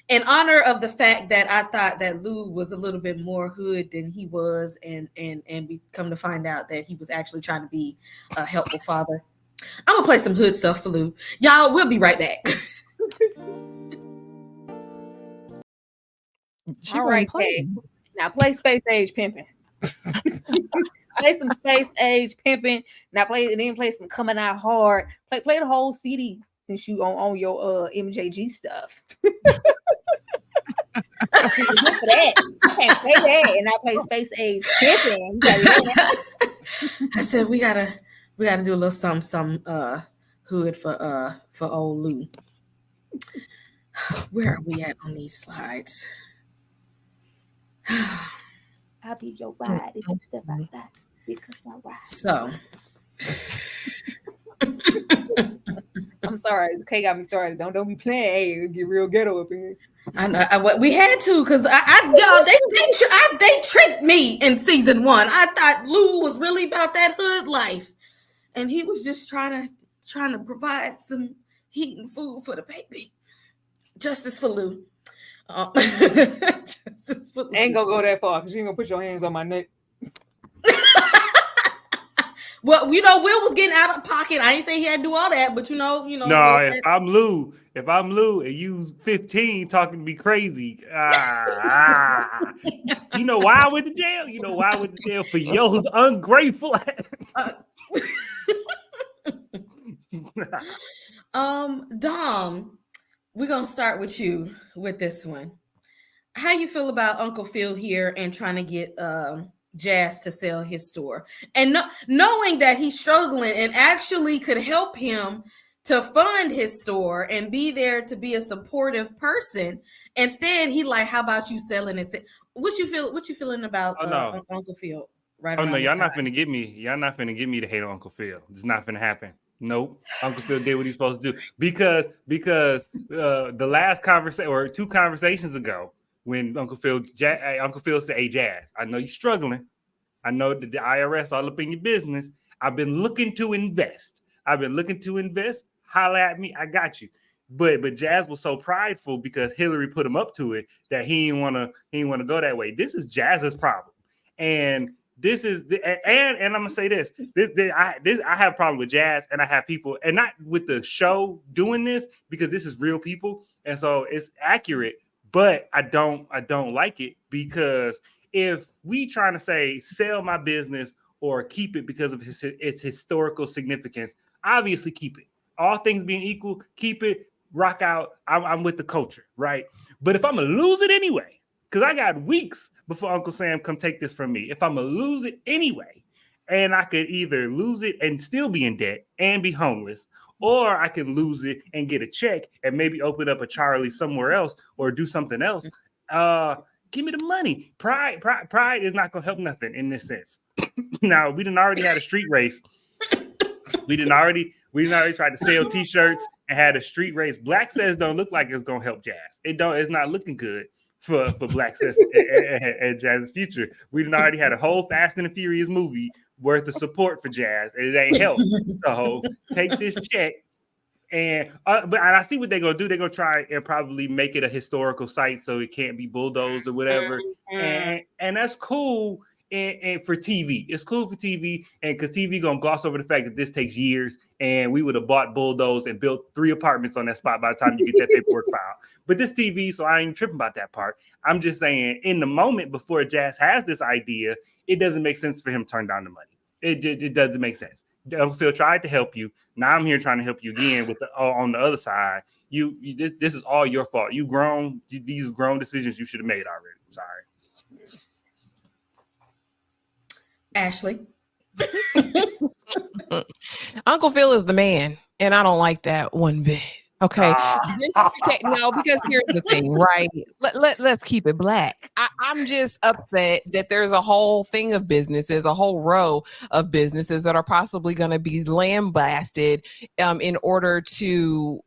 in honor of the fact that I thought that Lou was a little bit more hood than he was, and we come to find out that he was actually trying to be a helpful father, I'm gonna play some hood stuff for Lou. Y'all, we'll be right back. All right, Kay. Now play Space Age Pimpin'. Play some Space Age Pimpin'. Now play some Coming Out Hard. Play the whole CD since you on your MJG stuff. For that. I can't play that and I play Space Age Pimpin'. I said we gotta do a little some hood for old Lou. Where are we at on these slides? I'll be your ride if you step outside because I ride. So I'm I'm sorry. Kay got me started. Don't be playing. Hey, get real ghetto up in here. I know we had to because they tricked me in season 1. I thought Lou was really about that hood life, and he was just trying to provide some heat and food for the baby. Justice for Lou. Justice for Lou. I ain't gonna go that far because you ain't gonna put your hands on my neck. Well, Will was getting out of pocket. I ain't say he had to do all that, but No, Will if I'm Lou and you 15 talking to me crazy, you know why I went to jail? You know why I went to jail? For your ungrateful. Dom, we're gonna start with you with this one. How you feel about Uncle Phil here and trying to get Jazz to sell his store, and knowing that he's struggling and actually could help him to fund his store and be there to be a supportive person. Instead, he like, how about you selling it? What you feeling about Uncle Phil? Right? Oh no, y'all not finna get me. Y'all not finna get me to hate on Uncle Phil. It's not finna happen. Nope. Uncle Phil did what he's supposed to do because the last conversation or 2 conversations ago, when Uncle Phil said, "Hey Jazz, I know you're struggling. I know that the IRS all up in your business. I've been looking to invest. Holla at me. I got you." But Jazz was so prideful because Hillary put him up to it that he didn't want to go that way. This is Jazz's problem, and this is and I'm gonna say this. I have a problem with Jazz, and I have people, and not with the show doing this because this is real people, and so it's accurate. But I don't like it because if we trying to say sell my business or keep it because of its historical significance, obviously keep it. All things being equal, keep it, rock out. I'm with the culture, right? But if I'm gonna lose it anyway, because I got weeks before Uncle Sam come take this from me. If I'm gonna lose it anyway, and I could either lose it and still be in debt and be homeless, or I can lose it and get a check and maybe open up a Charlie somewhere else or do something else. Give me the money. Pride is not gonna help nothing in this sense. Now we done already had a street race. We didn't already tried to sell T-shirts and had a street race. Black Says don't look like it's gonna help Jazz. It's not looking good for Black Says and Jazz's future. We done already had a whole Fast and the Furious movie worth of support for Jazz, and it ain't help. So take this check. And but I see what they're gonna do. They're gonna try and probably make it a historical site so it can't be bulldozed or whatever. And that's cool. And for TV, it's cool for TV, and because TV gonna gloss over the fact that this takes years, and we would have bought bulldoze and built 3 apartments on that spot by the time you get that paperwork filed. But this TV, so I ain't tripping about that part. I'm just saying, in the moment before Jazz has this idea, it doesn't make sense for him to turn down the money. It doesn't make sense. Uncle Phil tried to help you. Now I'm here trying to help you again with on the other side. This is all your fault. You grown. These grown decisions you should have made already. I'm sorry. Ashley. Uncle Phil is the man, and I don't like that one bit. Okay. No, because here's the thing, right? Let's keep it black. I'm just upset that there's a whole thing of businesses, a whole row of businesses that are possibly going to be lambasted in order to,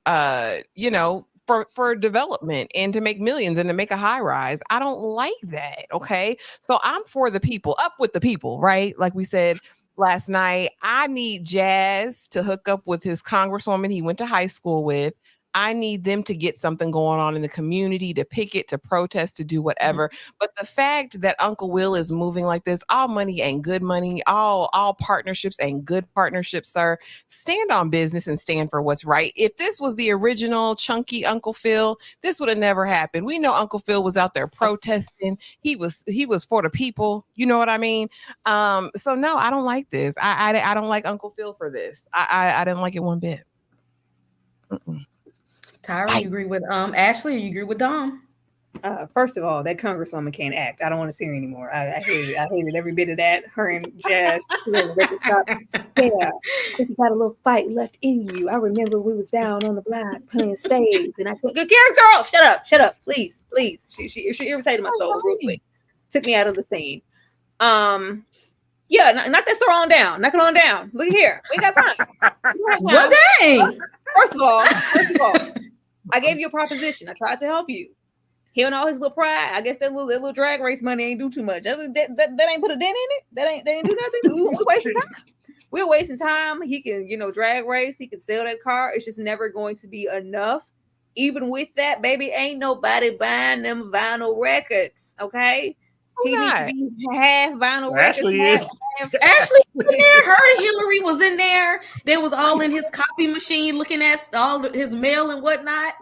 for development and to make millions and to make a high rise. I don't like that. Okay. So I'm for the people, up with the people, right? Like we said last night, I need Jazz to hook up with his congresswoman he went to high school with. I need them to get something going on in the community, to picket, to protest, to do whatever. But the fact that Uncle Will is moving like this, all money ain't good money, all partnerships ain't good partnerships, sir. Stand on business and stand for what's right. If this was the original chunky Uncle Phil, this would have never happened. We know Uncle Phil was out there protesting. He was for the people. You know what I mean? So no, I don't like this. I don't like Uncle Phil for this. I didn't like it one bit. Tyra, you agree with Ashley, or you agree with Dom? First of all, that congresswoman can't act. I don't want to see her anymore. I hated every bit of that. Her and Jazz. Yeah, you got a little fight left in you. I remember we was down on the block playing spades, and I said, "Girl, shut up, please." She irritated my soul real quick. Took me out of the scene. Yeah, knock that store on down. Knock it on down. Look here. We got time. Well, dang. First of all, I gave you a proposition. I tried to help you. He and all his little pride. I guess that little drag race money ain't do too much. That ain't put a dent in it. That ain't do nothing. We're wasting time. We're wasting time. He can, drag race. He can sell that car. It's just never going to be enough. Even with that, baby, ain't nobody buying them vinyl records. Okay. He needs to be half vinyl records. Ashley is. Ashley was in there. Her and Hillary was in there. They was all in his copy machine looking at all his mail and whatnot.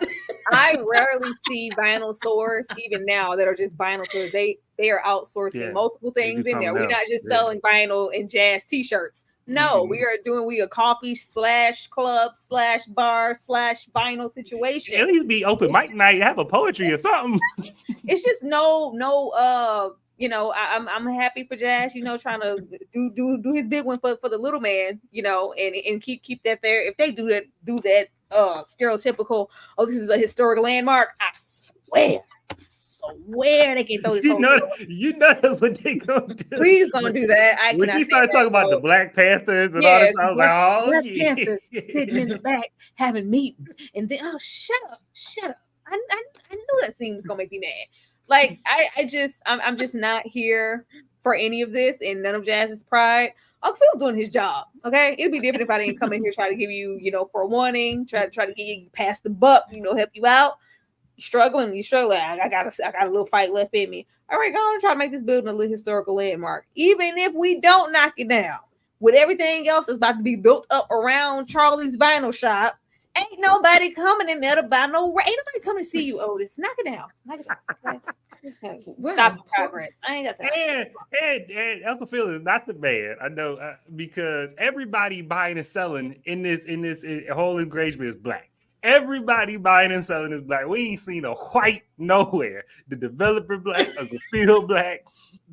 I rarely see vinyl stores, even now, that are just vinyl stores. They are outsourcing multiple things in there. We're not just selling vinyl and jazz t-shirts. No, we are coffee / club / bar / vinyl situation. It would be open mic night, have a poetry or something. It's just I'm happy for Jazz, trying to do his big one for the little man, and keep that there. If they do that stereotypical, this is a historic landmark, I swear they can throw this. You know that's what they gonna do. Please don't do that. When she started talking about the Black Panthers and all this, I was like, oh, Black Panthers sitting in the back having meetings, and then shut up. I knew that scene was gonna make me mad. Like I'm just not here for any of this, and none of Jazz's pride. Uncle Phil's doing his job. Okay, it'd be different if I didn't come in here try to give you, for a warning, try to get you past the buck, help you out. You're struggling. I got a little fight left in me. All right, go on and try to make this building a little historical landmark. Even if we don't knock it down, with everything else that's about to be built up around Charlie's vinyl shop, ain't nobody coming in there to buy no. Ain't nobody coming to see you, Otis. Knock it down. Okay? Stop the progress. I ain't got time. And Uncle Phil is not the man. I know because everybody buying and selling in this whole engagement is black. Everybody buying and selling is black. We ain't seen a white nowhere. The developer black, Uncle Phil black,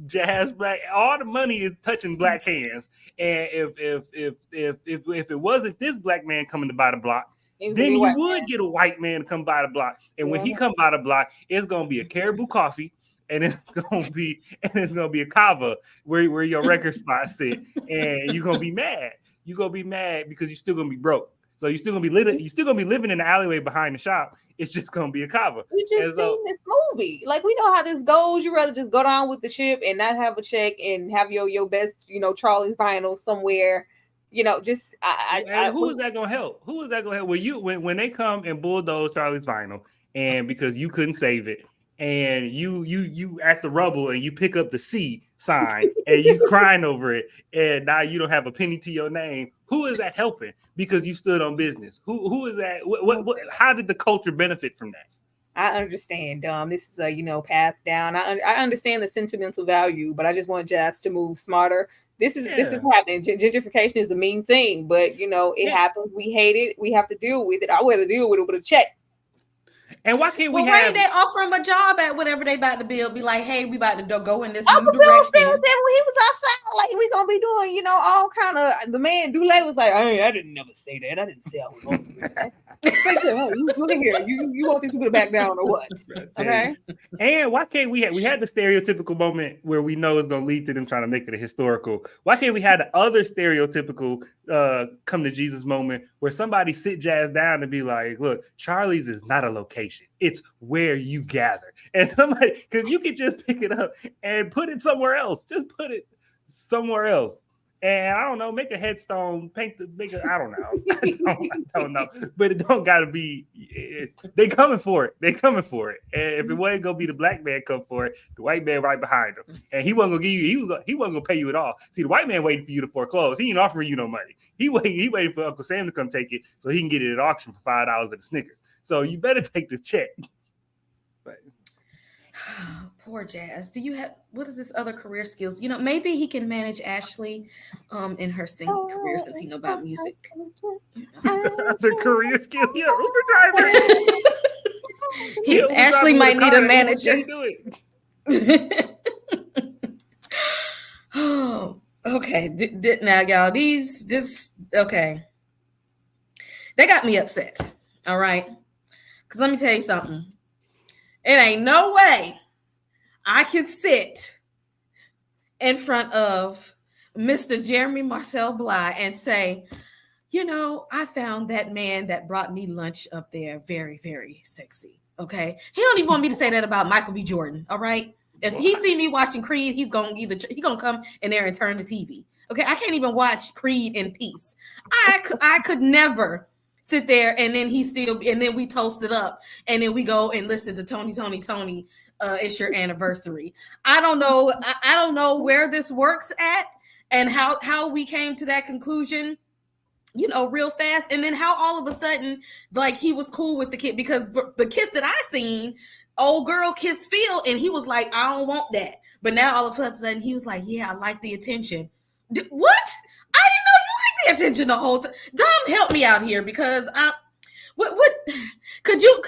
Jazz black. All the money is touching black hands. And if it wasn't this black man coming to buy the block, then you would get a white man to come by the block. And when he come by the block, it's gonna be a Caribou coffee, and it's gonna be a kava where your record spot sit, and you're gonna be mad. You're gonna be mad because you're still gonna be broke. So you're still gonna be living in the alleyway behind the shop. It's just gonna be a kava. We just seen this movie. Like, we know how this goes. You rather just go down with the ship and not have a check and have your best, Charlie's vinyl somewhere. Who is that gonna help? Who is that gonna help? When they come and bulldoze Charlie's vinyl, and because you couldn't save it, and you at the rubble and you pick up the C sign and you crying over it, and now you don't have a penny to your name. Who is that helping? Because you stood on business. Who is that? What? How did the culture benefit from that? I understand. This is passed down. I understand the sentimental value, but I just want Jazz to move smarter. This is happening. Gentrification is a mean thing, but it happens. We hate it. We have to deal with it. I'd rather deal with it with a check. And why can't we why did they offer him a job at whatever they about to build? Be like, hey, we about to go in this new Uncle direction. Bill said that when he was outside, like, we gonna be doing, all kind of. The man Dule was like, I didn't never say that. I didn't say I was going to do that. Look at here. You want these people to back down or what? Okay. And why can't we had the stereotypical moment where we know it's gonna lead to them trying to make it a historical? Why can't we have the other stereotypical come to Jesus moment where somebody sit Jazz down and be like, look, Charlie's is not a location. It's where you gather. And somebody, because you can just pick it up and put it somewhere else. Just put it somewhere else. And I don't know, make a headstone, I don't know. But it don't gotta be, they coming for it. They coming for it. And if it wasn't gonna be the black man come for it, the white man right behind him. And he wasn't gonna give you, he wasn't gonna pay you at all. See, the white man waiting for you to foreclose. He ain't offering you no money. He waiting for Uncle Sam to come take it so he can get it at auction for $5 at the Snickers. So you better take this check. But poor Jazz. What is this other career skills? Maybe he can manage Ashley in her singing career since he know about music. The career skills, Uber driver. Ashley might need a manager. Oh, okay. Now, y'all, okay. They got me upset. All right. Because let me tell you something. It ain't no way I can sit in front of Mr. Jeremy Marcel Bly and say, I found that man that brought me lunch up there very, very sexy. Okay. He don't even want me to say that about Michael B. Jordan. All right. If he see me watching Creed, he gonna come in there and turn the TV. Okay. I can't even watch Creed in peace. I could never sit there and then and then we toast it up and then we go and listen to Tony. It's your anniversary. I don't know. I don't know where this works at and how we came to that conclusion, real fast. And then how all of a sudden, like, he was cool with the kid, because the kiss that I seen, old girl kissed Phil, and he was like, I don't want that. But now all of a sudden he was like, yeah, I like the attention. What? I didn't know you liked the attention the whole time. Dom, help me out here, because what could you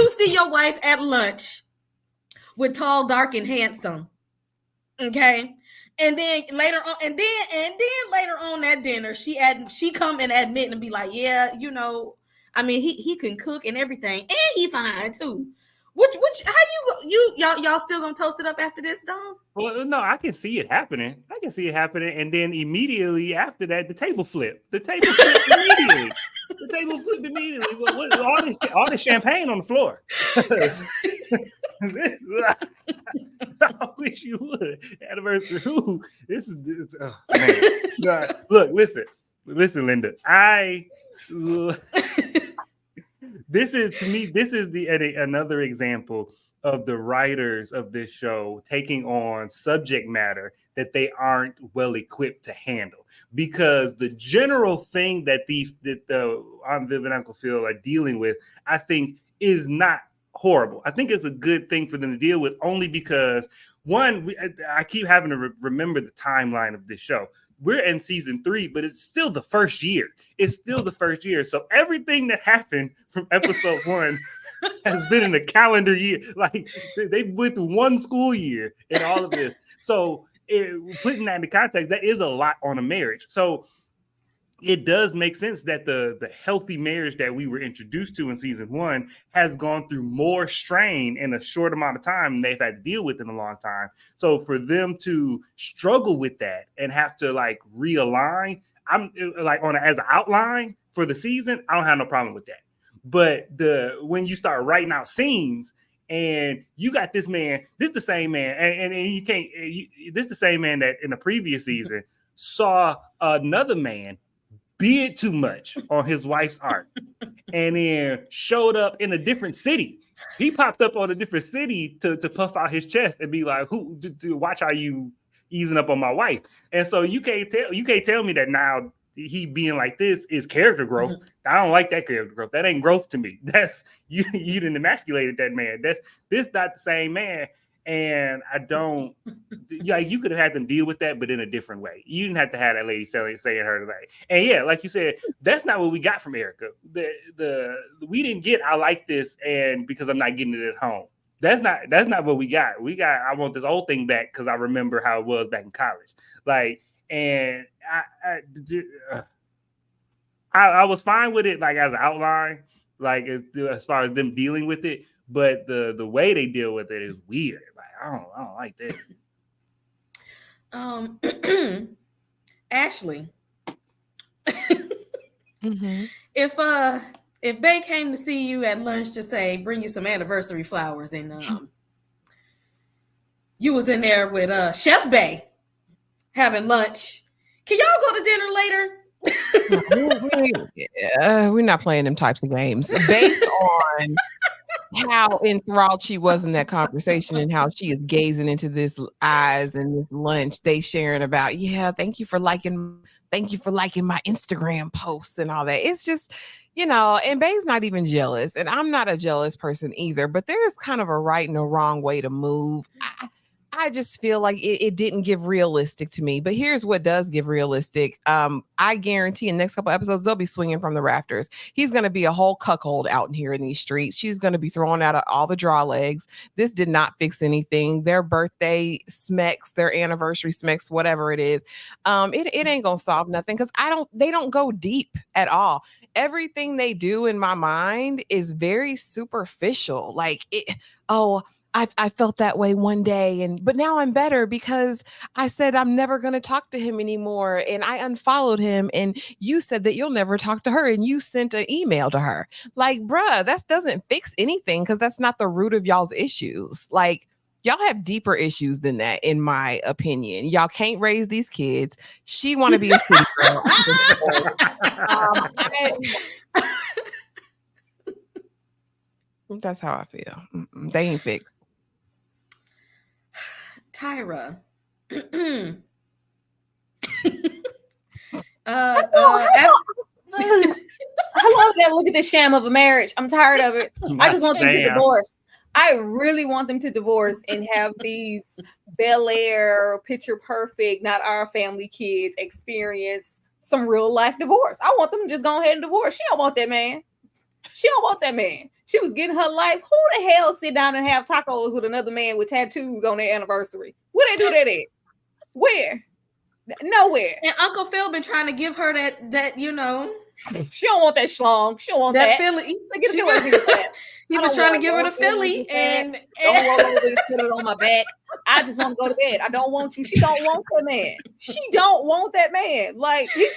see your wife at lunch with tall, dark, and handsome? Okay. And then later on, and then later on at dinner, she come and admit and be like, yeah, I mean, he can cook and everything, and he fine too. Which how y'all still gonna toast it up after this, Dom? Well, no, I can see it happening. And then immediately after that, the table flipped. The table flipped immediately. All the champagne on the floor. I wish you would. Anniversary. Ooh, this is oh, man. Look, listen, Linda. This is another example of the writers of this show taking on subject matter that they aren't well equipped to handle. Because the general thing that I'm Viv and Uncle Phil are dealing with, I think, is not horrible. I think it's a good thing for them to deal with, only because, one, I keep having to remember the timeline of this show. We're in season 3, but it's still the first year. So everything that happened from episode 1 has been in a calendar year. Like, they went through one school year and all of this. So putting that into context, that is a lot on a marriage. So it does make sense that the healthy marriage that we were introduced to in season 1 has gone through more strain in a short amount of time than they've had to deal with in a long time. So for them to struggle with that and have to like realign, I'm like as an outline for the season, I don't have no problem with that. But when you start writing out scenes and you got this the same man, and you can't, this the same man that in the previous season saw another man bid too much on his wife's art and then showed up in a different city. He popped up on a different city to puff out his chest and be like, watch how you easing up on my wife. And so you can't tell me that now he being like this is character growth. I don't like that character growth. That ain't growth to me. That's you didn't emasculated that man. This not the same man. And I don't, you could have had them deal with that, but in a different way. You didn't have to have that lady saying her today. And yeah, like you said, that's not what we got from Erica. We didn't get, I like this, and because I'm not getting it at home. That's not what we got. We got, I want this old thing back because I remember how it was back in college. Like, and I was fine with it, like as an outline, like as far as them dealing with it. But the way they deal with it is weird. Like I don't like this. Ashley, if Bay came to see you at lunch to say bring you some anniversary flowers, and you was in there with Chef Bay having lunch, can y'all go to dinner later? We're not playing them types of games based on how enthralled she was in that conversation and how she is gazing into this eyes and this lunch they sharing about, thank you for liking my Instagram posts and all that. It's just, and Bay's not even jealous, and I'm not a jealous person either, but there's kind of a right and a wrong way to move. I just feel like it didn't give realistic to me. But here's what does give realistic. I guarantee in the next couple episodes, they'll be swinging from the rafters. He's going to be a whole cuckold out in here in these streets. She's going to be throwing out all the draw legs. This did not fix anything. Their birthday smecks, their anniversary smecks, whatever it is. It ain't going to solve nothing because they don't go deep at all. Everything they do in my mind is very superficial. Like, I felt that way one day, but now I'm better because I said I'm never going to talk to him anymore, and I unfollowed him, and you said that you'll never talk to her, and you sent an email to her. Like, bruh, that doesn't fix anything because that's not the root of y'all's issues. Like, y'all have deeper issues than that, in my opinion. Y'all can't raise these kids. She want to be a city girl. That's how I feel. They ain't fixed. Tyra. How long did I look at this sham of a marriage? I'm tired of it. I just want them to divorce. I really want them to divorce and have these Bel-Air, picture perfect, not our family kids experience some real life divorce. I want them to just go ahead and divorce. She don't want that man. She don't want that man. She was getting her life. Who the hell sit down and have tacos with another man with tattoos on their anniversary? Where they do that at? Where? Nowhere. And Uncle Phil been trying to give her that you know. She don't want that schlong. She don't want that. Philly. He was trying to give her the Philly and don't roll over and put it on my back. I just want to go to bed. I don't want you. She don't want that man. She don't want that man. Like he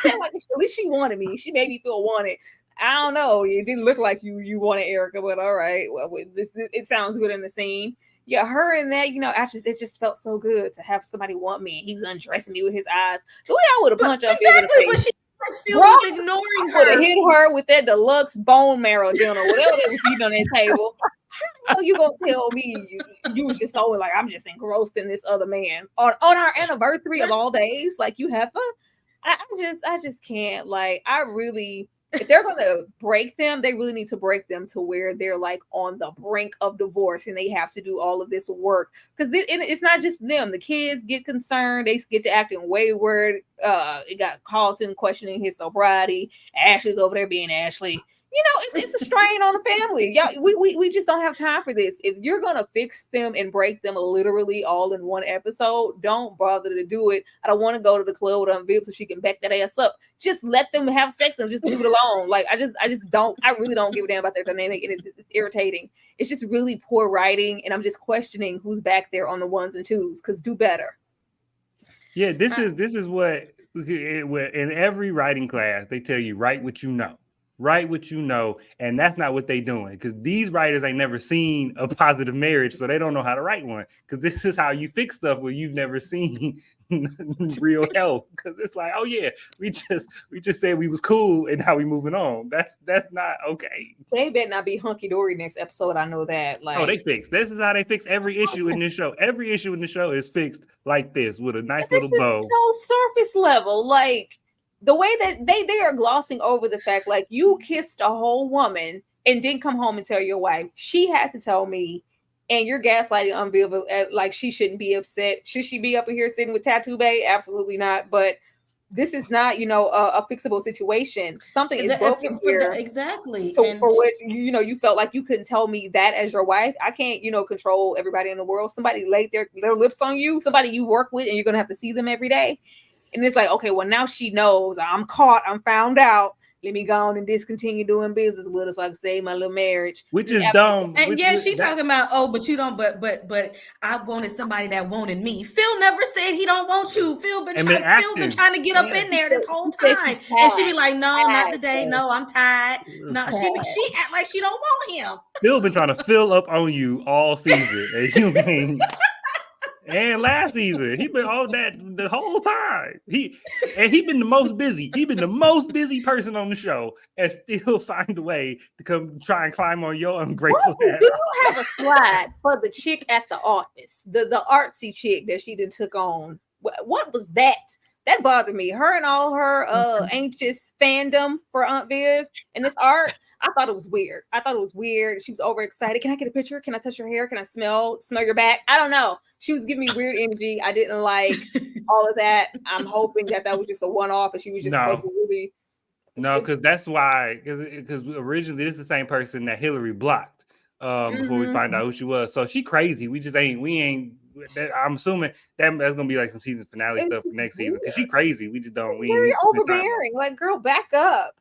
said, like at least she wanted me. She made me feel wanted. I don't know. It didn't look like you wanted Erica, but all right. Well, it sounds good in the scene. Yeah, her and that, you know, it just felt so good to have somebody want me. He was undressing me with his eyes. The way I would have punched up in the face. Phil was ignoring her. Would have hit her with that deluxe bone marrow dinner, whatever they was eating on that table. How the hell you gonna tell me you was just always like, I'm just engrossed in this other man on our anniversary of all days? Like you have fun. I just can't. Like I really. If they're going to break them, they really need to break them to where they're like on the brink of divorce and they have to do all of this work. Because it's not just them. The kids get concerned. They get to acting wayward. It got Carlton questioning his sobriety. Ashley's over there being Ashley. You know, it's a strain on the family. Y'all, we just don't have time for this. If you're going to fix them and break them literally all in one episode, don't bother to do it. I don't want to go to the club with Viv so she can back that ass up. Just let them have sex and just leave it alone. Like, I really don't give a damn about their dynamic. And it's irritating. It's just really poor writing. And I'm just questioning who's back there on the ones and twos, because do better. Yeah, this is what in every writing class, they tell you, write what you know. Write what you know, and that's not what they doing, because these writers ain't never seen a positive marriage, so they don't know how to write one, because this is how you fix stuff where you've never seen real health, because it's like, oh yeah, we just said we was cool and now we moving on. That's not okay. They better not be hunky-dory next episode. I know that. Like, oh, they fixed. This is how they fix every issue in this show. Every issue in the show is fixed like this, with a nice little bow. So surface level, like the way that they are glossing over the fact, like, you kissed a whole woman and didn't come home and tell your wife. She had to tell me, and you're gaslighting Unbelievable. Like, she shouldn't be upset. Should she be up in here sitting with Tattoo Bay? Absolutely not. But this is not, a fixable situation. Something is broken here. Exactly. So for what, you felt like you couldn't tell me that as your wife. I can't, control everybody in the world. Somebody laid their lips on you, somebody you work with, and you're going to have to see them every day. And it's like, okay, well, now she knows I'm caught. I'm found out. Let me go on and discontinue doing business with us, so I can save my little marriage. Which is dumb. And she talking about, but you don't, but I wanted somebody that wanted me. Phil never said he don't want you. Phil been trying to get up in there this whole time. And she be like, no, not today. No, I'm tired. No, she act like she don't want him. Phil been trying to fill up on you all season. And you mean... And last season, he been on that the whole time. He been the most busy. He been the most busy person on the show, and still find a way to come try and climb on your ungrateful ass. Do you have a slide for the chick at the office, the artsy chick that she done took on? What was that? That bothered me. Her and all her anxious fandom for Aunt Viv and this art. I thought it was weird. She was overexcited. Can I get a picture? Can I touch your hair? Can I smell your back? I don't know. She was giving me weird energy. I didn't like all of that. I'm hoping that was just a one-off and she was just really... No, because that's why. Because originally this is the same person that Hillary blocked before we find out who she was. So she crazy. I'm assuming that's gonna be like some season finale stuff for next season, because she crazy. We just don't. It's very overbearing. Like, girl, back up.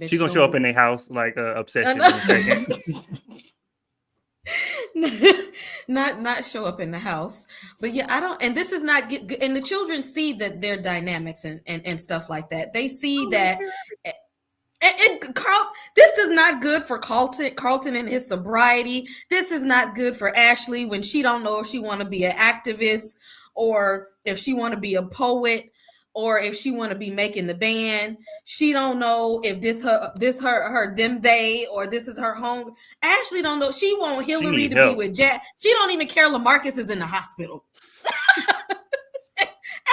She's gonna show up in their house like obsession in a second. not show up in the house. But yeah, I don't, and this is not and the children see that their dynamics and stuff like that. They see that. And Carl, this is not good for Carlton and his sobriety. This is not good for Ashley when she don't know if she want to be an activist or if she want to be a poet or if she want to be making the band. She don't know if this her them they or this is her home. Ashley don't know. She want Hillary to be with Jack. She don't even care LaMarcus is in the hospital.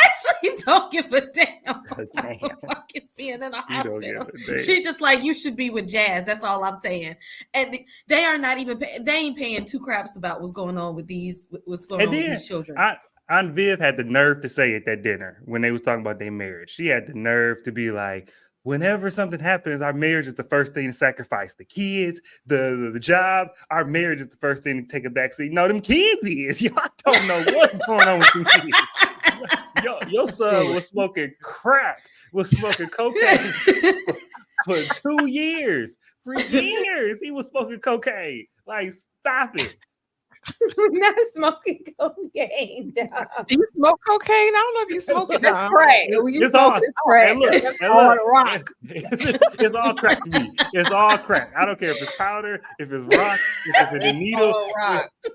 Actually, don't give a damn about being in the hospital. She just like, you should be with Jazz. That's all I'm saying. And they are not even they ain't paying two craps about what's going on with these with these children. Aunt Viv had the nerve to say at that dinner when they was talking about their marriage. She had the nerve to be like, whenever something happens, our marriage is the first thing to sacrifice. The kids, the job, our marriage is the first thing to take a backseat. No, them kids is. Y'all don't know what's going on with them kids. Your son was smoking crack, was smoking cocaine for 2 years. For years, he was smoking cocaine. Like, stop it. Not smoking cocaine. Do you smoke cocaine? I don't know if you smoke it. That's crack. It's all crack. Rock. It's all crack to me. It's all crack. I don't care if it's powder, if it's rock, if it's a needle.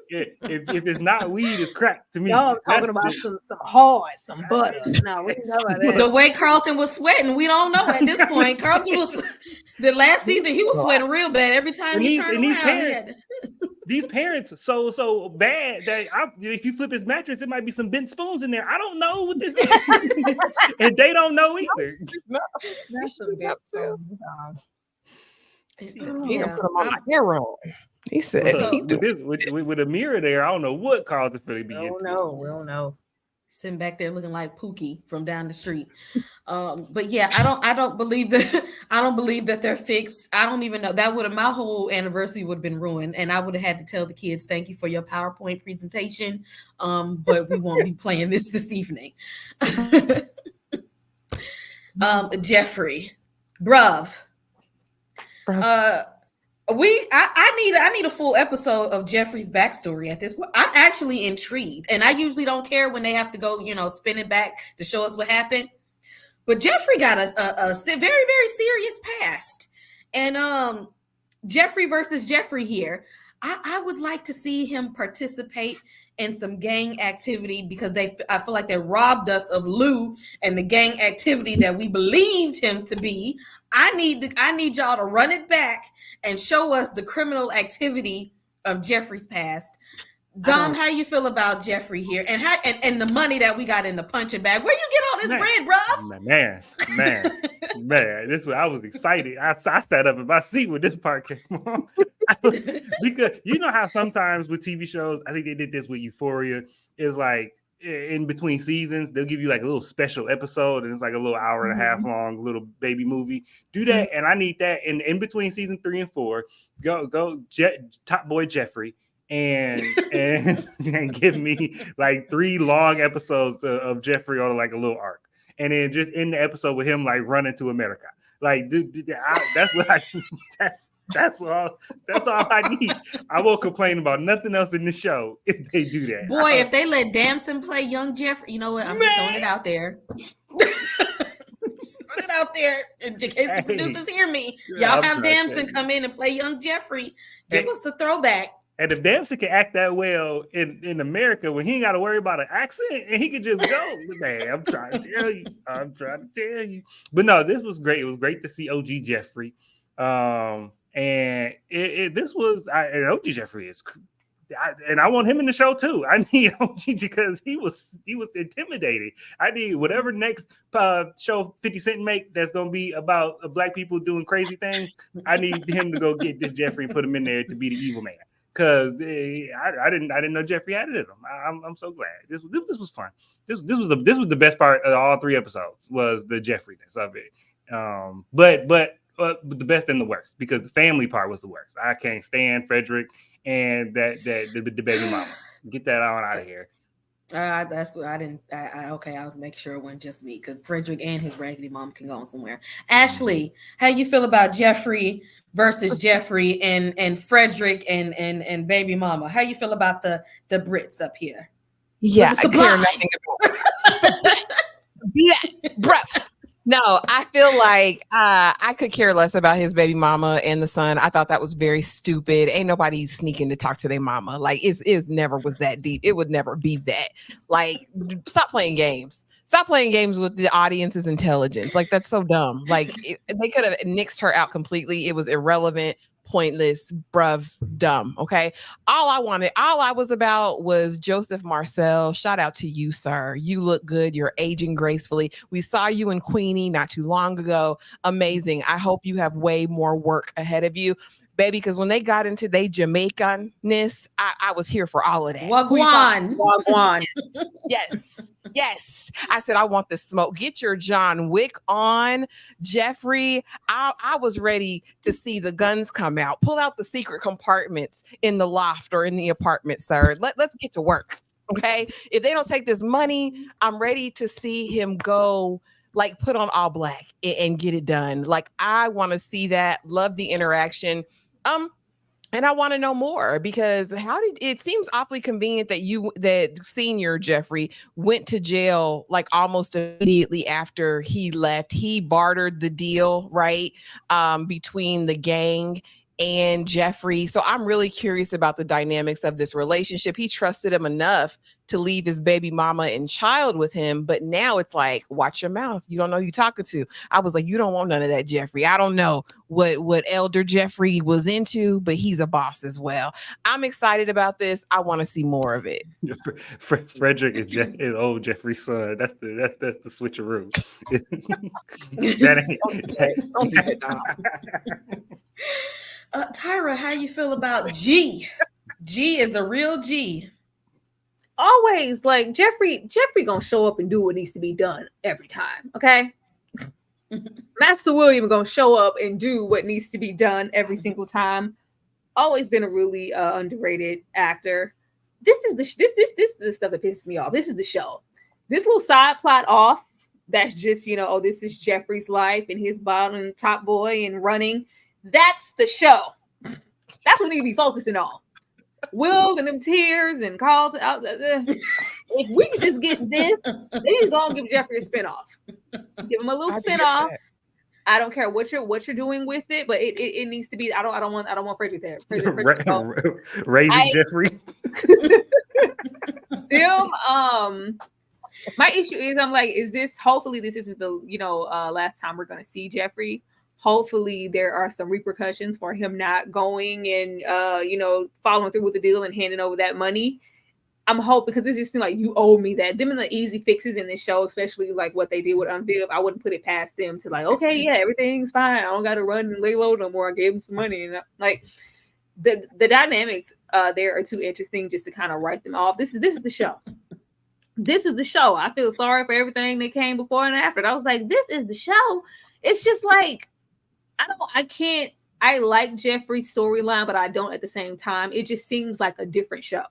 If it's not weed, it's crack to me. Y'all talking about some hard, some butter. No, we know about that. The way Carlton was sweating, we don't know at this point. Carlton was the last season. He was sweating real bad every time he turned around. These parents so bad that if you flip his mattress, it might be some bent spoons in there. I don't know what this is, and they don't know either. That's some bent spoons. He gonna put them on my hair on. He said, with a mirror there, I don't know what Carlton Philly be into. We don't know. Sitting back there looking like Pookie from down the street. But yeah, I don't believe that. I don't believe that they're fixed. I don't even know. That would have, my whole anniversary would have been ruined, and I would have had to tell the kids, "Thank you for your PowerPoint presentation, but we won't be playing this evening." Jeffrey, bruv. I need a full episode of Jeffrey's backstory at this point. I'm actually intrigued, and I usually don't care when they have to go, spin it back to show us what happened. But Jeffrey got a very, very serious past, and Jeffrey versus Jeffrey here. I would like to see him participate in some gang activity because I feel like they robbed us of Lou and the gang activity that we believed him to be. I need y'all to run it back and show us the criminal activity of Jeffrey's past. Dom, how you feel about Jeffrey here, and the money that we got in the punching bag? Where you get all this bread, bruv? Man! I was excited. I sat up in my seat when this part came on because you know how sometimes with TV shows, I think they did this with Euphoria. Is like in between seasons, they'll give you like a little special episode, and it's like a little hour and a half long little baby movie. Do that, and I need that in between season 3 and 4. Go, Top Boy Jeffrey. And give me like 3 long episodes of Jeffrey on like a little arc, and then just in the episode with him like running to America. Like, that's all I need. I won't complain about nothing else in the show if they do that. Boy, if they let Damson play young Jeffrey, you know what? I'm just throwing it out there. Just throwing it out there in case the producers hear me. Y'all have Damson come in and play young Jeffrey. Give us a throwback. And if Damson can act that well in America when he ain't got to worry about an accent and he can just go, man, I'm trying to tell you. But no, this was great. It was great to see OG Jeffrey. And OG Jeffrey is, and I want him in the show too. I need OG because he was intimidating. I need whatever next show 50 Cent make that's gonna be about black people doing crazy things. I need him to go get this Jeffrey and put him in there to be the evil man. Because I didn't know Jeffrey had it in him. I'm so glad. This was fun. This was the best part of all 3 episodes was the Jeffrey-ness of it. But the best and the worst because the family part was the worst. I can't stand Frederick and the baby mama. Get that on out of here. That's what I didn't. Okay, I was making sure it wasn't just me because Frederick and his raggedy mom can go on somewhere. Ashley, how you feel about Jeffrey versus Jeffrey and Frederick and baby mama. How you feel about the Brits up here? Yeah, I care Sublime? nothing about it. Bruh. No, I feel like I could care less about his baby mama and the son. I thought that was very stupid. Ain't nobody sneaking to talk to their mama. Like it never was that deep. It would never be that. Like, stop playing games. Stop playing games with the audience's intelligence. Like, that's so dumb. Like, they could have nixed her out completely. It was irrelevant, pointless, bruv, dumb. Okay. All I was about was Joseph Marcel. Shout out to you, sir. You look good. You're aging gracefully. We saw you in Queenie not too long ago. Amazing. I hope you have way more work ahead of you, baby, because when they got into their Jamaican-ness, I was here for all of that. Wagwan. Wagwan. Yes. I said, I want the smoke. Get your John Wick on, Jeffrey. I was ready to see the guns come out. Pull out the secret compartments in the loft or in the apartment, sir. Let's get to work. Okay. If they don't take this money, I'm ready to see him go, like, put on all black and get it done. Like, I want to see that. Love the interaction. And I want to know more, because it seems awfully convenient that senior Jeffrey went to jail like almost immediately after he left. He bartered the deal, right, between the gang and Jeffrey. So I'm really curious about the dynamics of this relationship. He trusted him enough to leave his baby mama and child with him, but now it's like, watch your mouth. You don't know who you're talking to. I was like, you don't want none of that, Jeffrey. I don't know what Elder Jeffrey was into, but he's a boss as well. I'm excited about this. I want to see more of it. Frederick is old Jeffrey's son. That's the switcheroo. That ain't. Tyra, how you feel about G? G is a real G. Always, like, Jeffrey gonna show up and do what needs to be done every time. Okay. Master William gonna show up and do what needs to be done every single time. Always been a really underrated actor. This is the stuff that pisses me off. This is the show. This little side plot off. That's just, this is Jeffrey's life and his bottom top boy and running. That's the show. That's what we need to be focusing on. Will and them tears and calls out. If we can just get this, they're gonna give Jeffrey a spinoff. Give him a little spinoff. I don't care what you're doing with it, but it needs to be. I don't want Frederick there. Raising Jeffrey. My issue is, I'm like, hopefully this isn't the last time we're gonna see Jeffrey. Hopefully there are some repercussions for him not going and following through with the deal and handing over that money. I'm hoping, because this just seems like you owe me that. Them and the easy fixes in this show, especially like what they did with Unviv, I wouldn't put it past them to like, okay, yeah, everything's fine. I don't got to run and lay low no more. I gave him some money, and like the dynamics there are too interesting just to kind of write them off. This is the show. This is the show. I feel sorry for everything that came before and after. I was like, this is the show. It's just like, I like Jeffrey's storyline, but I don't at the same time. It just seems like a different show.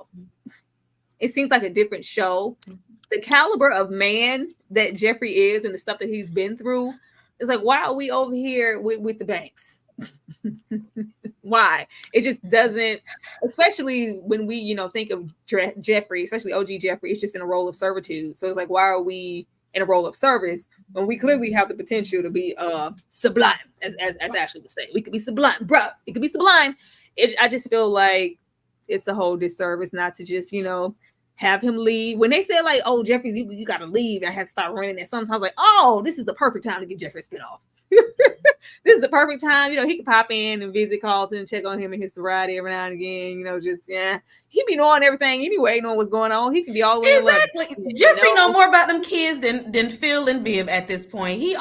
It seems like a different show. The caliber of man that Jeffrey is and the stuff that he's been through is like, why are we over here with the banks? Why? It just doesn't, especially when we, think of Jeffrey, especially OG Jeffrey, it's just in a role of servitude. So it's like, why are we in a role of service when we clearly have the potential to be sublime, as Ashley would say. We could be sublime, bruh. It could be sublime. I just feel like it's a whole disservice not to just, have him leave. When they said like, oh, Jeffrey, you got to leave, I had to start running. And sometimes I was like, oh, this is the perfect time to give Jeffrey a spinoff. This is the perfect time. He can pop in and visit Carlton and check on him and his sobriety every now and again. He be knowing everything anyway, knowing what's going on. He can be all the way exactly. Jeffrey know more about them kids than Phil and Viv at this point. He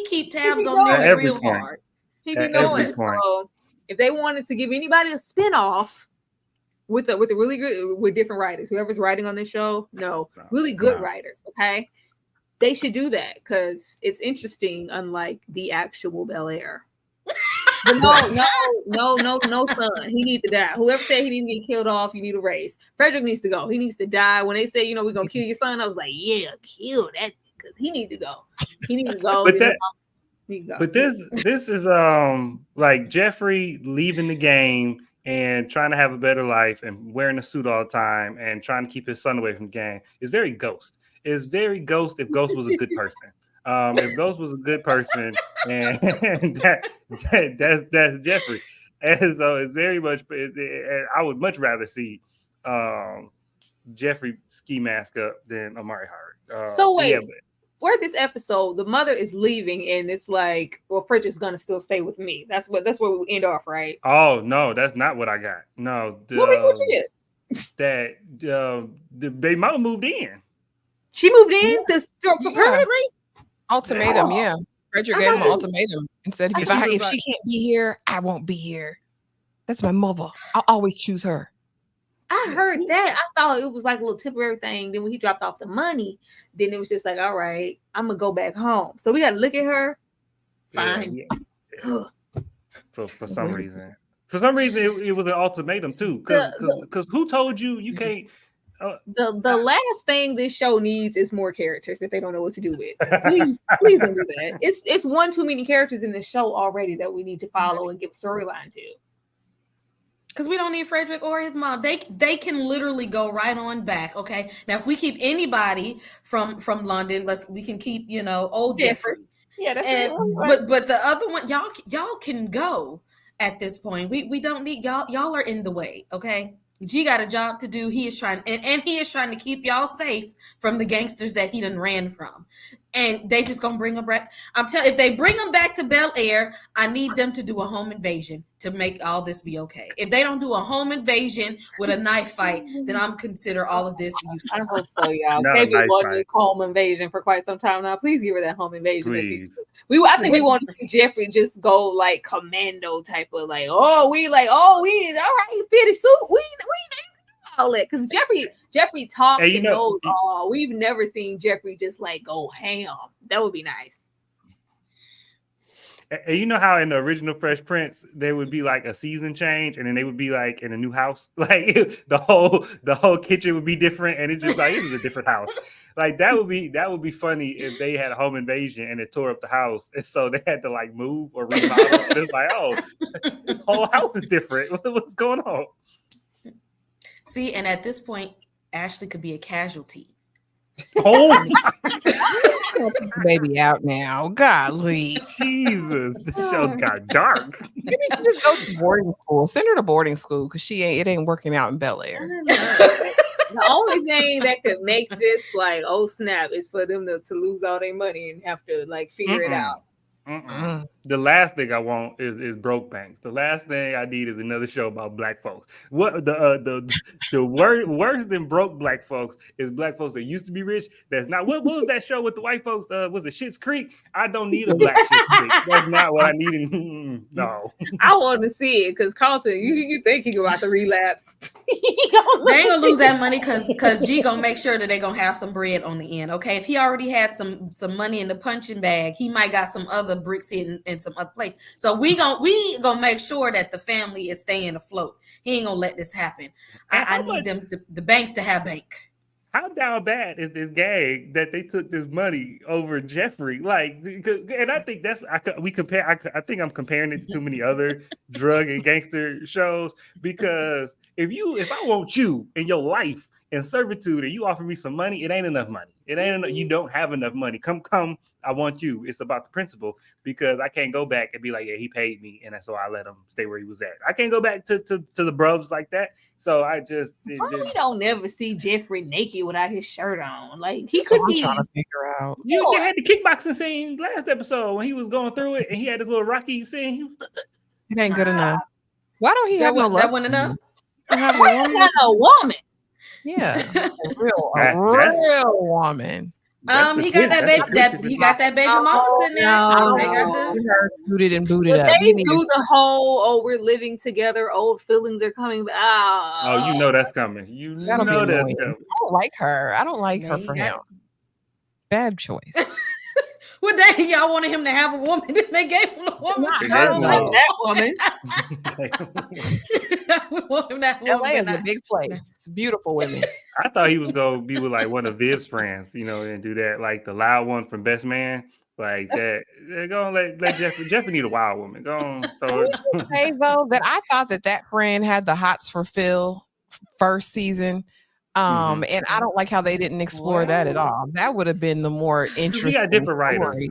keep tabs on them real hard. He be knowing. So if they wanted to give anybody a spinoff with really good, with different writers, whoever's writing on this show, really good writers, okay? They should do that because it's interesting, unlike the actual Bel-Air. But no, son. He needs to die. Whoever said he needs to get killed off, you need to raise. Frederick needs to go. He needs to die. When they say, we're going to kill your son, I was like, yeah, kill that, because he needs to go. He needs to go. But But this is like Jeffrey leaving the game and trying to have a better life and wearing a suit all the time and trying to keep his son away from the game. It's very Ghost. It's very Ghost if Ghost was a good person. If Ghost was a good person, and that's Jeffrey. And so it's very much. I would much rather see Jeffrey ski mask up than Amari Hart. So wait, yeah, for this episode, the mother is leaving, and it's like, well, Frederick's gonna still stay with me. That's where we end off, right? Oh no, that's not what I got. No, What you get? That the baby mama moved in. She moved in for permanently. Ultimatum, yeah. Frederick gave him an ultimatum and said, if she can't be here, I won't be here. That's my mother. I'll always choose her. I heard that. I thought it was like a little temporary thing. Then when he dropped off the money, then it was just like, all right, I'm gonna go back home. So we gotta look at her. Fine. Yeah. For some reason. For some reason, it was an ultimatum too. Because who told you can't? The last thing this show needs is more characters that they don't know what to do with. Please don't do that. It's one too many characters in the show already that we need to follow and give a storyline to. Because we don't need Frederick or his mom. They can literally go right on back. Okay. Now, if we keep anybody from London, we can keep old Jeffrey. Yeah, that's but the other one, y'all can go at this point. We don't need y'all. Y'all are in the way. Okay. G got a job to do. He is trying, and he is trying to keep y'all safe from the gangsters that he done ran from. And they just gonna bring him back. I'm telling, if they bring him back to Bel-Air, I need them to do a home invasion to make all this be okay. If they don't do a home invasion with a knife fight, then I'm consider all of this useless. I hope so, y'all. Maybe wanted a home invasion for quite some time now. Please give her that home invasion. I think we want to see Jeffrey just go like commando type of like, we all right, fitted suit. We all that because Jeffrey talks and knows all. We've never seen Jeffrey just like go ham. That would be nice. And you know how in the original Fresh Prince there would be like a season change, and then they would be like in a new house, like the whole kitchen would be different, and it's just like this is a different house. Like that would be funny if they had a home invasion and it tore up the house, and so they had to like move or remodel. And it's like, this whole house is different. What's going on? See, and at this point, Ashley could be a casualty. Oh, baby out now. Golly. Jesus, the show got dark. Maybe she just go to boarding school. Send her to boarding school because it ain't working out in Bel-Air. The only thing that could make this like, oh snap, is for them to lose all their money and have to like figure it out. The last thing I want is broke banks. The last thing I need is another show about black folks. What the worse than broke black folks is black folks that used to be rich. That's not what was that show with the white folks? Was it Schitt's Creek? I don't need a black Schitt's Creek. That's not what I need. No, I want to see it because Carlton, you thinking about the relapse? They ain't gonna lose that money because G gonna make sure that they gonna have some bread on the end. Okay, if he already had some money in the punching bag, he might got some other bricks in some other place. So we gonna make sure that the family is staying afloat. He ain't gonna let this happen. I need them the banks to have bank. How down bad is this gang that they took this money over Jeffrey? Like, and I think I think I'm comparing it to too many other drug and gangster shows because if I want you in your life in servitude and you offer me some money, it ain't enough money. It ain't enough. You don't have enough money. Come. I want you. It's about the principle because I can't go back and be like, yeah, he paid me, and so I let him stay where he was at. I can't go back to the bruvs like that. So I just we don't never see Jeffrey naked without his shirt on. Like he could be trying to figure out. They had the kickboxing scene last episode when he was going through it, and he had his little Rocky scene. It ain't good enough. Why don't he have no love? That wasn't enough. He's not a woman. Yeah, a real woman. He got that baby. He got that baby mama sitting there. They got booted and booted up. They do the whole we're living together. Old feelings are coming back. Oh, you know that's coming. You know that's coming. I don't like her. I don't like her for him. Bad choice. What day y'all wanted him to have a woman? Then they gave him a woman. I don't like that woman. We want him to have a LA is a big place. It's beautiful women. I thought he was gonna be with like one of Viv's friends, and do that, like the loud one from Best Man. like that. Go on, let Jeffrey need a wild woman. Go on, Can throw we it. just say though that I thought that friend had the hots for Phil first season. Mhm. And I don't like how they didn't explore that at all. That would have been the more Because we got interesting different writers. story.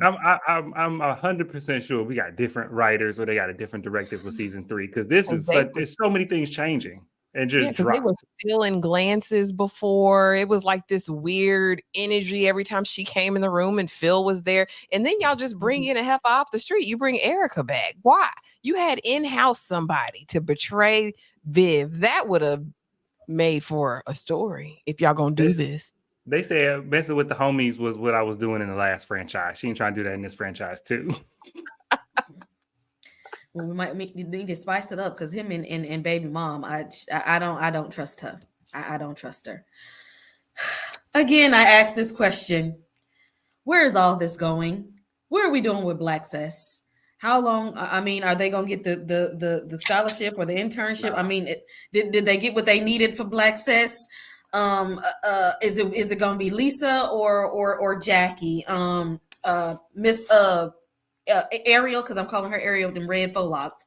I'm 100% sure we got different writers, or they got a different director for season 3. Because this is They there's so many things changing and Yeah, just because they were dropped. stealing glances before. It was like this weird energy every time she came in the room and Phil was there. And then y'all just bring in a heifer off the street. You bring Erica back. Why? You had in-house somebody to betray Viv. That would have made for a story if y'all gonna do this. They said messing with the homies was what I was doing in the last franchise. She ain't trying to do that in this franchise too. Well, we might need to spice it up because him and baby mom, I don't trust her. I don't trust her. Again, I asked this question: where is all this going? What are we doing with Black Cess? How long? I mean, are they gonna get the scholarship or the internship? I mean, did they get what they needed for Black Cess? Is it gonna be Lisa or Jackie? Miss Ariel, because I'm calling her Ariel with them red faux locks.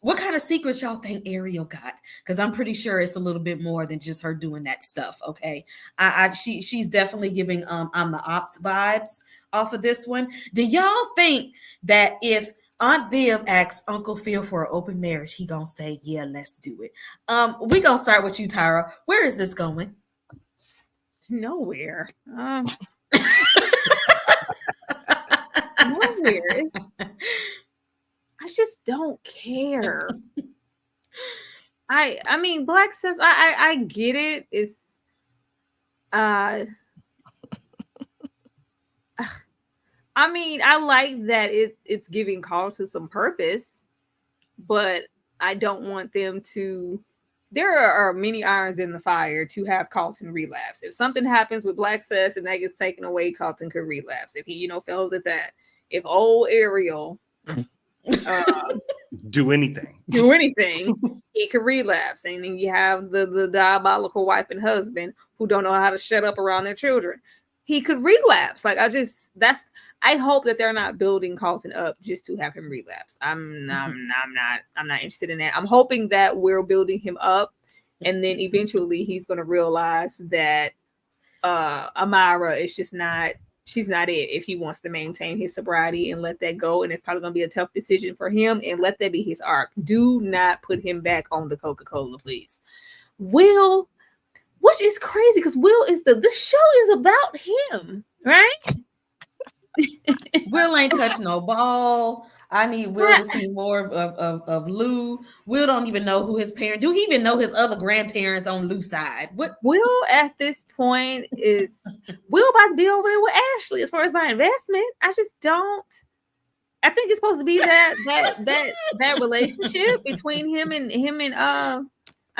What kind of secrets y'all think Ariel got? Because I'm pretty sure it's a little bit more than just her doing that stuff. Okay, she's definitely giving I'm the ops vibes off of this one. Do y'all think that if Aunt Viv asks Uncle Phil for an open marriage, he gonna say, "Yeah, let's do it"? We gonna start with you, Tyra. Where is this going? Nowhere. Nowhere. I just don't care. I mean, Black says I get it. It's I mean, I like that it's giving Carlton some purpose, but I don't want them to. There are many irons in the fire to have Carlton relapse. If something happens with Black Cess and that gets taken away, Carlton could relapse. If he, fails at that. If old Ariel Do anything, he could relapse. And then you have the diabolical wife and husband who don't know how to shut up around their children. He could relapse. Like I hope that they're not building Carlton up just to have him relapse. I'm not interested in that. I'm hoping that we're building him up, and then eventually he's going to realize that Amira is just not. She's not it if he wants to maintain his sobriety and let that go. And it's probably going to be a tough decision for him. And let that be his arc. Do not put him back on the Coca-Cola, please. Will, which is crazy because Will is the show is about him, right? Will ain't touch no ball. I need Will to see more of Lou. Will don't even know who his parents. Do he even know his other grandparents on Lou's side? What Will at this point is Will about to be over there with Ashley as far as my investment. I just don't. I think it's supposed to be that relationship between him and I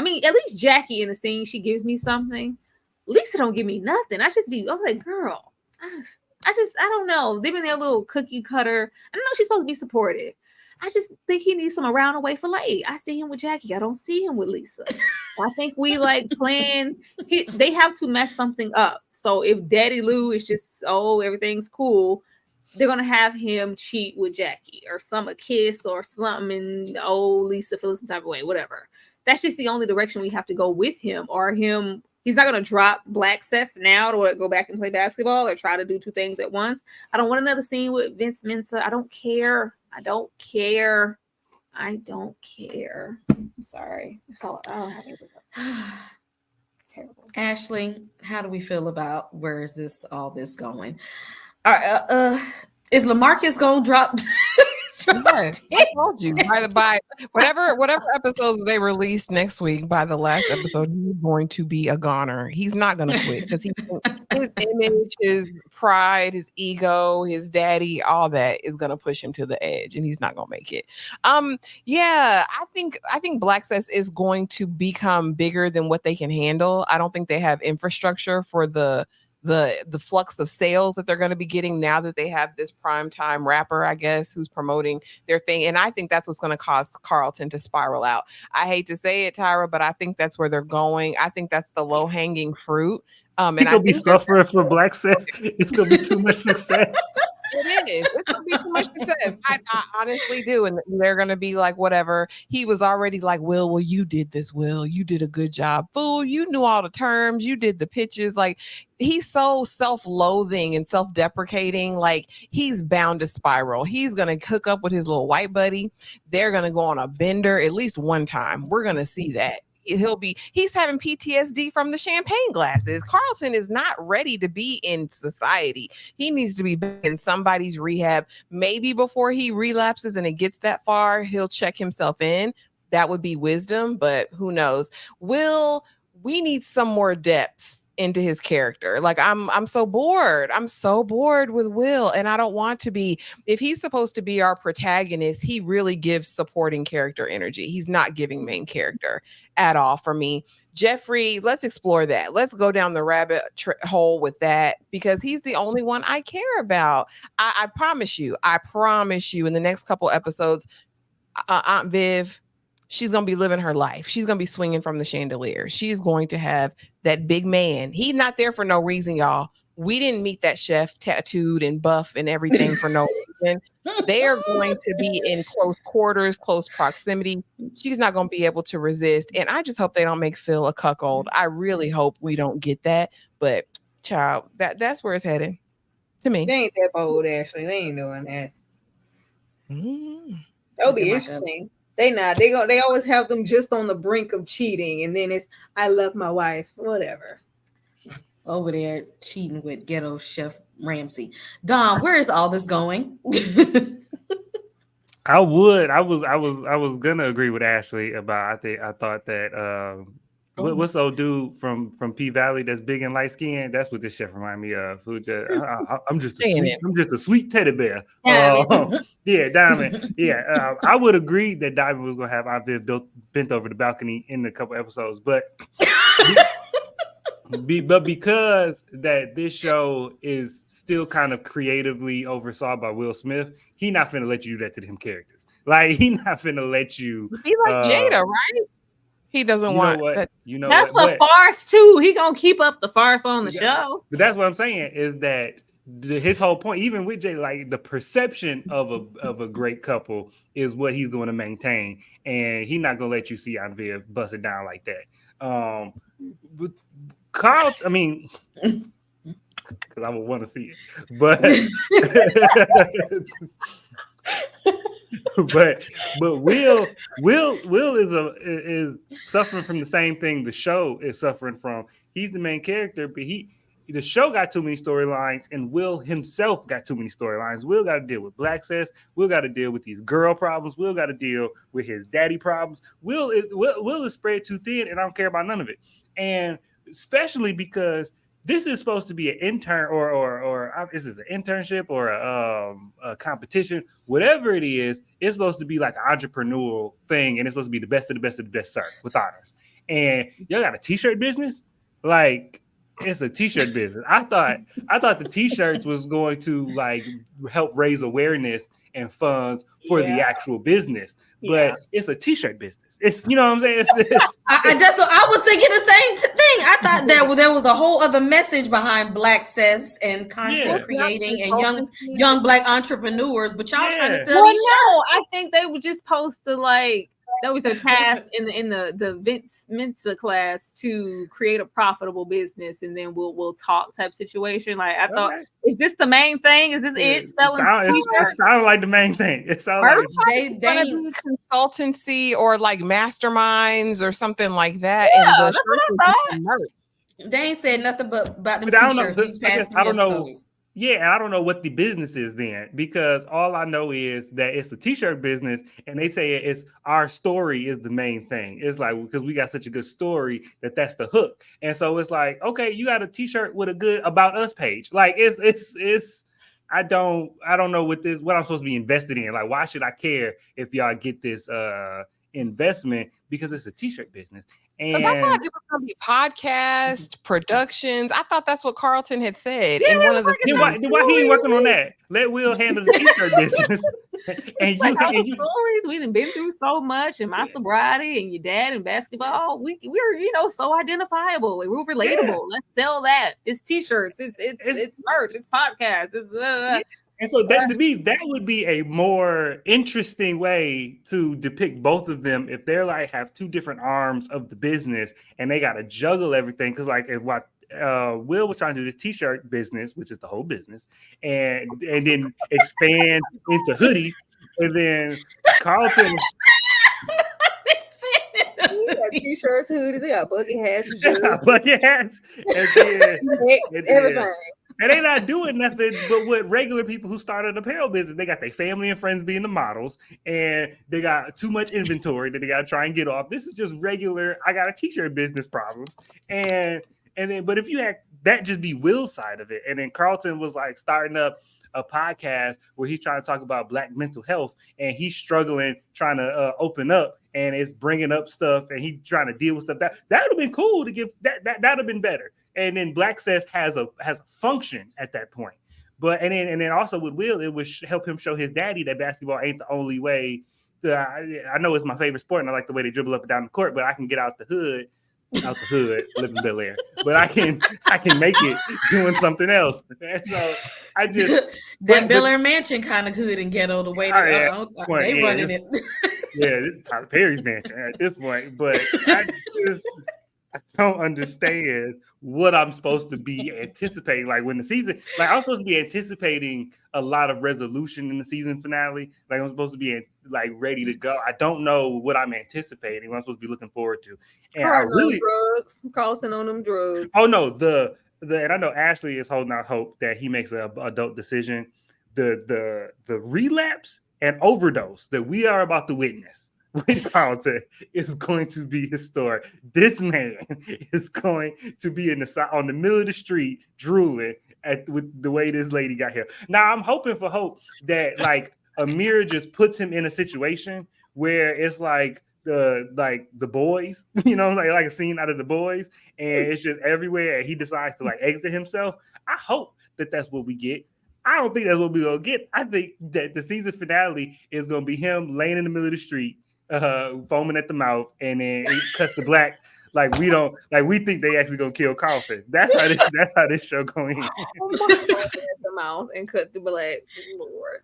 mean, at least Jackie in the scene, she gives me something. Lisa don't give me nothing. I'm like, girl. I don't know. They've been their little cookie cutter. I know she's supposed to be supportive. I just think he needs some around away fillet. I see him with Jackie. I don't see him with Lisa. I think we like playing. They have to mess something up. So if Daddy Lou is just, everything's cool, they're going to have him cheat with Jackie or a kiss or something. And Lisa feels some type of way, whatever. That's just the only direction we have to go with him or him. He's not going to drop Black Cess now to go back and play basketball or try to do two things at once. I don't want another scene with Vince Mensa. I don't care. I'm sorry. That's all. I don't have anything else. Terrible. Ashley, how do we feel about where is all this going? Is LaMarcus gonna drop? Yes, I told you by whatever episodes they release next week. By the last episode, he's going to be a goner. He's not going to quit because his image, his pride, his ego, his daddy, all that is going to push him to the edge, and he's not going to make it. Yeah, I think Black Cess is going to become bigger than what they can handle. I don't think they have infrastructure for the flux of sales that they're going to be getting now that they have this primetime rapper, I guess, who's promoting their thing. And I think that's what's going to cause Carlton to spiral out. I hate to say it, Tyra, but I think that's where they're going. I think that's the low-hanging fruit. And I think suffering for Black Cess. It's going to be too much success. is. It's gonna be too much success. I honestly do, and they're gonna be like, whatever. He was already like, Will, you did this. Will, you did a good job. Fool, you knew all the terms. You did the pitches. Like, he's so self-loathing and self-deprecating. Like, he's bound to spiral. He's gonna hook up with his little white buddy. They're gonna go on a bender at least one time. We're gonna see that. He's having PTSD from the champagne glasses. Carlton is not ready to be in society. He needs to be in somebody's rehab. Maybe before he relapses and it gets that far, he'll check himself in. That would be wisdom, but who knows? We need some more depth into his character. Like, I'm so bored. I'm so bored with Will, and I don't want to be. If he's supposed to be our protagonist, he really gives supporting character energy. He's not giving main character at all for me. Jeffrey, let's explore that. Let's go down the rabbit hole with that, because he's the only one I care about. I promise you in the next couple episodes, Aunt Viv, she's going to be living her life. She's going to be swinging from the chandelier. She's going to have that big man. He's not there for no reason, y'all. We didn't meet that chef tattooed and buff and everything for no reason. They are going to be in close quarters, close proximity. She's not going to be able to resist. And I just hope they don't make Phil a cuckold. I really hope we don't get that. But child, that's where it's headed to me. They ain't that bold, Ashley. They ain't doing that. That'll be interesting. They not. They always have them just on the brink of cheating, and then it's I love my wife, whatever. Over there cheating with ghetto chef Ramsay. Don, where is all this going? I was gonna agree with Ashley about. I thought that what's the old dude from P Valley that's big and light skinned? That's what this chef remind me of. Who just I'm just a sweet teddy bear. Yeah, Diamond. Yeah, I would agree that Diamond was gonna have Aunt Viv bent over the balcony in a couple episodes, but because that this show is still kind of creatively oversaw by Will Smith, he not finna let you do that to them characters. Like, he not finna let you be like Jada, right? He doesn't want that. That's a farce too. He gonna keep up the farce on the show. But that's what I'm saying is that his whole point, even with Jada, like the perception of a great couple is what he's going to maintain, and he's not gonna let you see Aunt Viv bust it down like that. But Carl, I mean, because I would want to see it, but but Will is suffering from the same thing the show is suffering from. He's the main character, but the show got too many storylines, and Will himself got too many storylines. Will got to deal with Black Cess. Will got to deal with these girl problems. Will got to deal with his daddy problems. Will is spread too thin, and I don't care about none of it. And especially because this is supposed to be an intern or is this an internship or a competition? Whatever it is, it's supposed to be like an entrepreneurial thing, and it's supposed to be the best of the best of the best, sir, with honors. And y'all got a t-shirt business? Like, it's a t-shirt business. I thought the t-shirts was going to like help raise awareness and funds for the actual business, but it's a t-shirt business. It's, you know what I'm saying? I was thinking the same thing. I thought that there was a whole other message behind Black Cess and content creating and young Black entrepreneurs, but y'all trying to sell these shirts. I think they were just supposed to like. That was a task in the Vince Mensa class to create a profitable business, and then we'll talk type situation. Like, I thought, is this the main thing? Is this it? Selling it sounded like the main thing. It sounds like they be consultancy or like masterminds or something like that. Yeah, that's what I thought. They ain't said nothing about them t-shirts these past 3 episodes. Yeah, and I don't know what the business is then, because all I know is that it's a t-shirt business, and they say it's our story is the main thing. It's like, because we got such a good story that's the hook. And so it's like, okay, you got a t-shirt with a good about us page. Like, it's I don't know what I'm supposed to be invested in. Like, why should I care if y'all get this investment? Because it's a t-shirt business. And I thought it was going to be podcast productions. I thought that's what Carlton had said in one of the things. Why he ain't working on that? Let Will handle the t-shirt business. And like all the stories we done been through so much, and my sobriety and your dad and basketball. We're so identifiable. We're relatable. Let's sell that. It's t-shirts. It's merch. It's podcasts. And so that to me, that would be a more interesting way to depict both of them if they're like have two different arms of the business and they got to juggle everything. Because like if what Will was trying to do this t-shirt business, which is the whole business, and then expand into hoodies, and then Carlton. He got t-shirts, hoodies, they got bucket hats, bucket hats, and then everything. And they're not doing nothing but what regular people who started an apparel business. They got their family and friends being the models, and they got too much inventory that they got to try and get off. This is just regular. I got a t-shirt business problems, and then but if you had that just be Will's side of it, and then Carlton was like starting up a podcast where he's trying to talk about Black mental health, and he's struggling trying to open up, and it's bringing up stuff, and he's trying to deal with stuff. That would have been cool to give. That would have been better. And then Black Cess has a function at that point. But and then also with Will, it would help him show his daddy that basketball ain't the only way. I know it's my favorite sport, and I like the way they dribble up and down the court, but I can get out the hood, live in Bel-Air. But I can make it doing something else. And so I just that Bel-Air mansion kind of hood and ghetto the way they running it. Yeah, this is Tyler Perry's mansion at this point. But I don't understand what I'm supposed to be anticipating. Like when the season, like I'm supposed to be anticipating a lot of resolution in the season finale. Like I'm supposed to be like ready to go. I don't know what I'm anticipating. What I'm supposed to be looking forward to. And I really drugs, Carlton on them drugs. Oh no, the and I know Ashley is holding out hope that he makes an adult decision. The relapse and overdose that we are about to witness with Carlton is going to be historic. This man is going to be on the middle of the street drooling with the way this lady got here. Now I'm hoping for hope that like Amir just puts him in a situation where it's like the boys, you know, like a scene out of The Boys, and it's just everywhere, and he decides to like exit himself. I hope that that's what we get. I don't think that's what we're gonna get. I think that the season finale is gonna be him laying in the middle of the street, foaming at the mouth, and then it cuts to black. Like we think they actually gonna kill Carlton. That's how this show going. At the mouth and cut the black. Lord.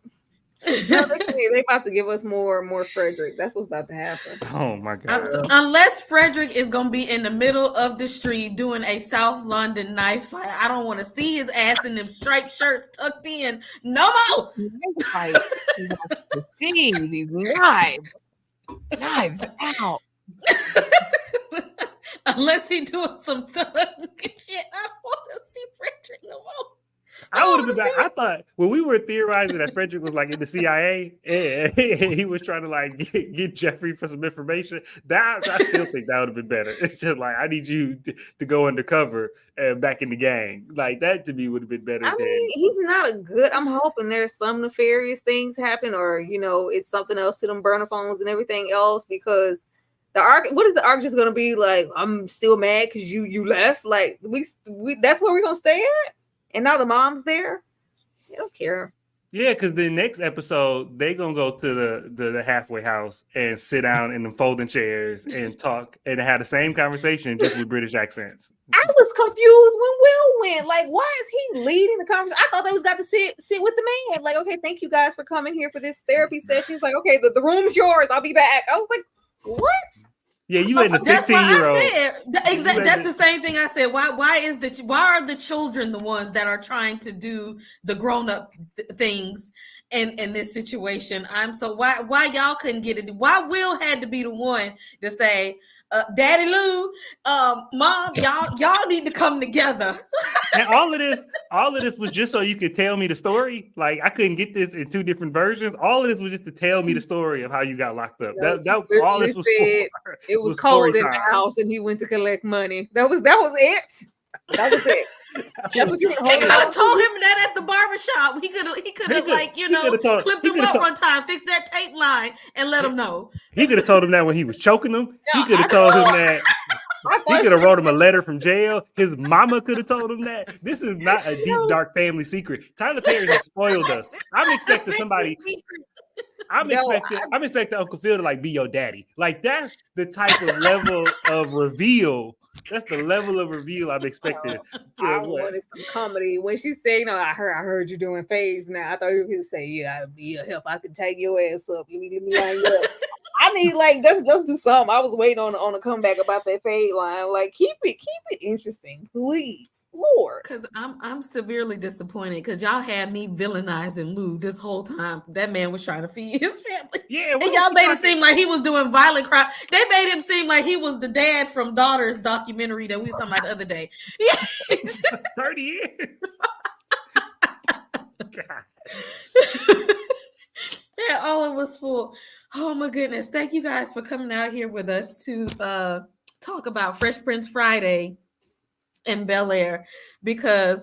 No, they about to give us more Frederick. That's what's about to happen. Oh my god! Unless Frederick is gonna be in the middle of the street doing a South London knife fight, I don't want to see his ass in them striped shirts tucked in. No more. See these knives out. Unless he doing some thug shit, I don't want to see Frederick no more. I would have been back. I thought when we were theorizing that Frederick was like in the CIA and he was trying to like get Jeffrey for some information. I still think that would have been better. It's just like I need you to go undercover and back in the gang. Like that to me would have been better. I mean, he's not a good. I'm hoping there's some nefarious things happen, or it's something else to them burner phones and everything else, because the arc. What is the arc just gonna be like? I'm still mad because you left. Like we that's where we're gonna stay at. And now the mom's there. They don't care. Yeah, because the next episode they gonna go to the halfway house and sit down in the folding chairs and talk and have the same conversation just with British accents. I was confused when Will went. Like, why is he leading the conversation? I thought they was got to sit with the man. Like, okay, thank you guys for coming here for this therapy session. He's like, okay, the room's yours. I'll be back. I was like, what? Yeah, you and the 16-year-old. Exactly. That's the same thing I said. Why are the children the ones that are trying to do the grown-up things in this situation? Why y'all couldn't get it? Why Will had to be the one to say, Daddy Lou, Mom, y'all need to come together. And all of this was just so you could tell me the story. Like I couldn't get this in two different versions. All of this was just to tell me the story of how you got locked up. That all this was for. It was cold in the house, and he went to collect money. That was it. That was it. That's what you told him that at the barbershop. He could have clipped him up one time, fixed that tape line, and let him know. He could have told him that when he was choking him. He could have told him that. He could have wrote him a letter from jail. His mama could have told him that. This is not a deep, dark family secret. Tyler Perry has spoiled us. I'm expecting somebody. I'm expecting Uncle Phil to like be your daddy. Like that's the type of level of reveal That's the level of review I'm expecting. I wanted some comedy when she said, I heard you doing phase now. I thought you could say, yeah, I'd be a help. I could take your ass up. Let me line you up. I need let's do something. I was waiting on a comeback about that fade line. Like keep it interesting, please, Lord. Because I'm severely disappointed because y'all had me villainizing Lou this whole time. That man was trying to feed his family. Yeah, and y'all made it seem like he was doing violent crime. They made him seem like he was the dad from Daughter's documentary that we was talking about the other day. Yeah. 30 years. Yeah, all of us full. Oh my goodness. Thank you guys for coming out here with us to talk about Fresh Prince Friday and Bel-Air because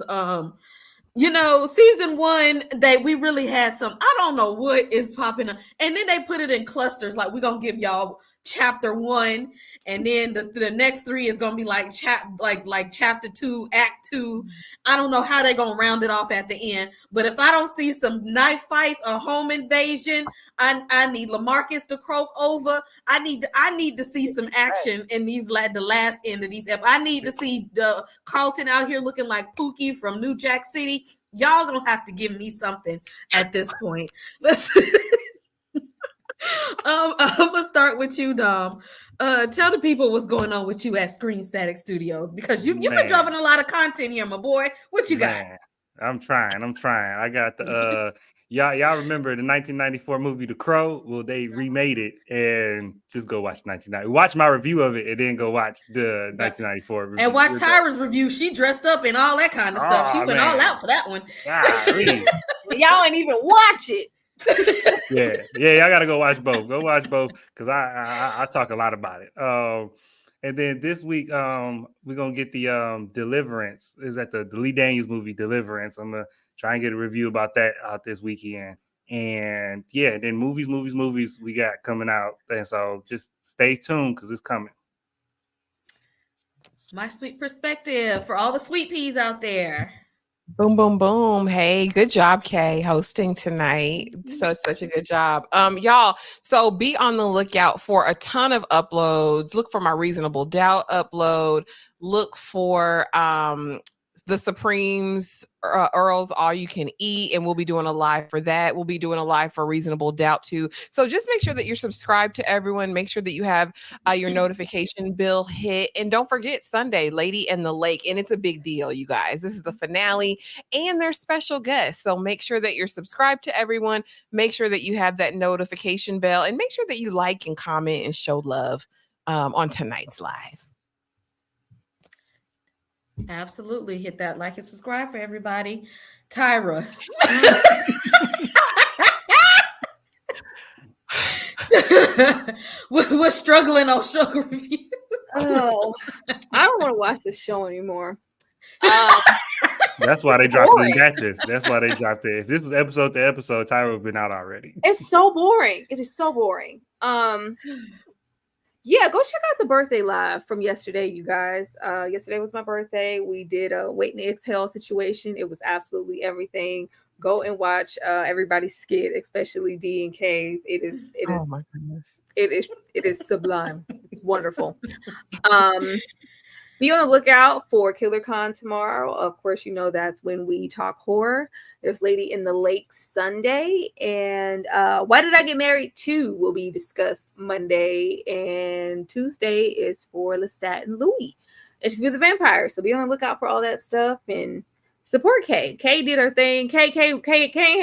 season 1 we really had some, I don't know what is popping up, and then they put it in clusters, like we're gonna give y'all chapter 1, and then the next 3 is gonna be like chapter 2, act 2. I don't know how they're gonna round it off at the end, but if I don't see some knife fights or home invasion, I need LaMarcus to croak over. I need to see some action in these the last end of these I need to see the Carlton out here looking like Pookie from New Jack City. Y'all gonna have to give me something at this point. Let's I'm gonna start with you, Dom. Tell the people what's going on with you at Screen Static Studios, because you've been dropping a lot of content here, my boy. What you got? I'm trying. I got the y'all remember the 1994 movie The Crow? Well, they remade it, and just go watch 1990. Watch my review of it, and then go watch the 1994 review. And watch Tyra's review. She dressed up and all that kind of stuff. She went all out for that one. Y'all ain't even watch it. yeah, y'all gotta go watch both. Go watch both because I talk a lot about it. And then this week, we're gonna get the Deliverance. Is that the Lee Daniels movie Deliverance? I'm gonna try and get a review about that out this weekend. And yeah, then movies we got coming out, and so just stay tuned because it's coming. My sweet perspective for all the sweet peas out there. Boom, boom, boom. Hey, good job, Kay, hosting tonight. So such a good job. Y'all, so be on the lookout for a ton of uploads. Look for my Reasonable Doubt upload. Look for the Supremes, Earl's All You Can Eat, and we'll be doing a live for that. We'll be doing a live for Reasonable Doubt too. So just make sure that you're subscribed to everyone. Make sure that you have your notification bell hit. And don't forget Sunday, Lady in the Lake. And it's a big deal, you guys. This is the finale and there's special guests. So make sure that you're subscribed to everyone. Make sure that you have that notification bell, and make sure that you like and comment and show love on tonight's live. Absolutely. Hit that like and subscribe for everybody. Tyra. We're struggling on show reviews. Oh, I don't want to watch this show anymore. That's why they dropped it in batches. That's why they dropped it. If this was episode to episode, Tyra would have been out already. It's so boring. It is so boring. Yeah, go check out the birthday live from yesterday, you guys. Yesterday was my birthday. We did a wait and exhale situation. It was absolutely everything. Go and watch everybody's skit, especially D and K's. It is. Oh my goodness. It is sublime. It's wonderful. Be on the lookout for KillerCon tomorrow. Of course, you know that's when we talk horror. There's Lady in the Lake Sunday. And Why Did I Get Married 2 will be discussed Monday. And Tuesday is for Lestat and Louis. Interview the Vampire. So be on the lookout for all that stuff. And support Kay. Kay did her thing. Kay ain't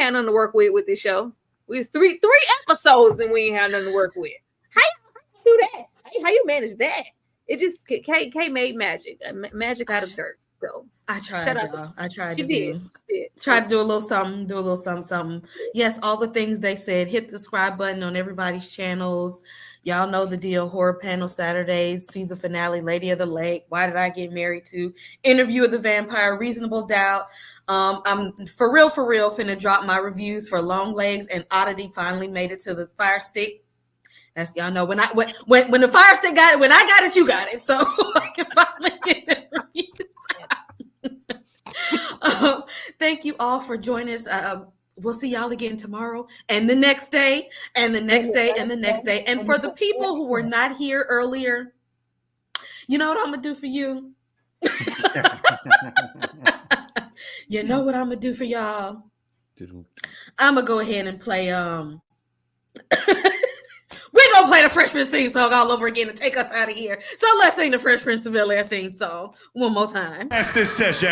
had nothing to work with this show. We was three episodes and we ain't had nothing to work with. How you do that? How you manage that? It just Kay made magic out of dirt. So I tried, y'all. I tried to do a little something. Yes, all the things they said. Hit the subscribe button on everybody's channels. Y'all know the deal. Horror Panel Saturdays, season finale, Lady of the Lake, Why Did I Get Married to, Interview of the Vampire, Reasonable Doubt. I'm for real finna drop my reviews for Long Legs, and Oddity finally made it to the Fire Stick. That's, y'all know when the Fire Stick got it, when I got it, you got it. So I can finally get the reviews. Thank you all for joining us. We'll see y'all again tomorrow and the next day and the next day and the next day. And for the people who were not here earlier, You know what I'm gonna do for you? You know what I'm gonna do for y'all? I'm gonna go ahead and play we're gonna play the Fresh Prince theme song all over again and take us out of here. So let's sing the Fresh Prince of Bel-Air theme song one more time. That's this session.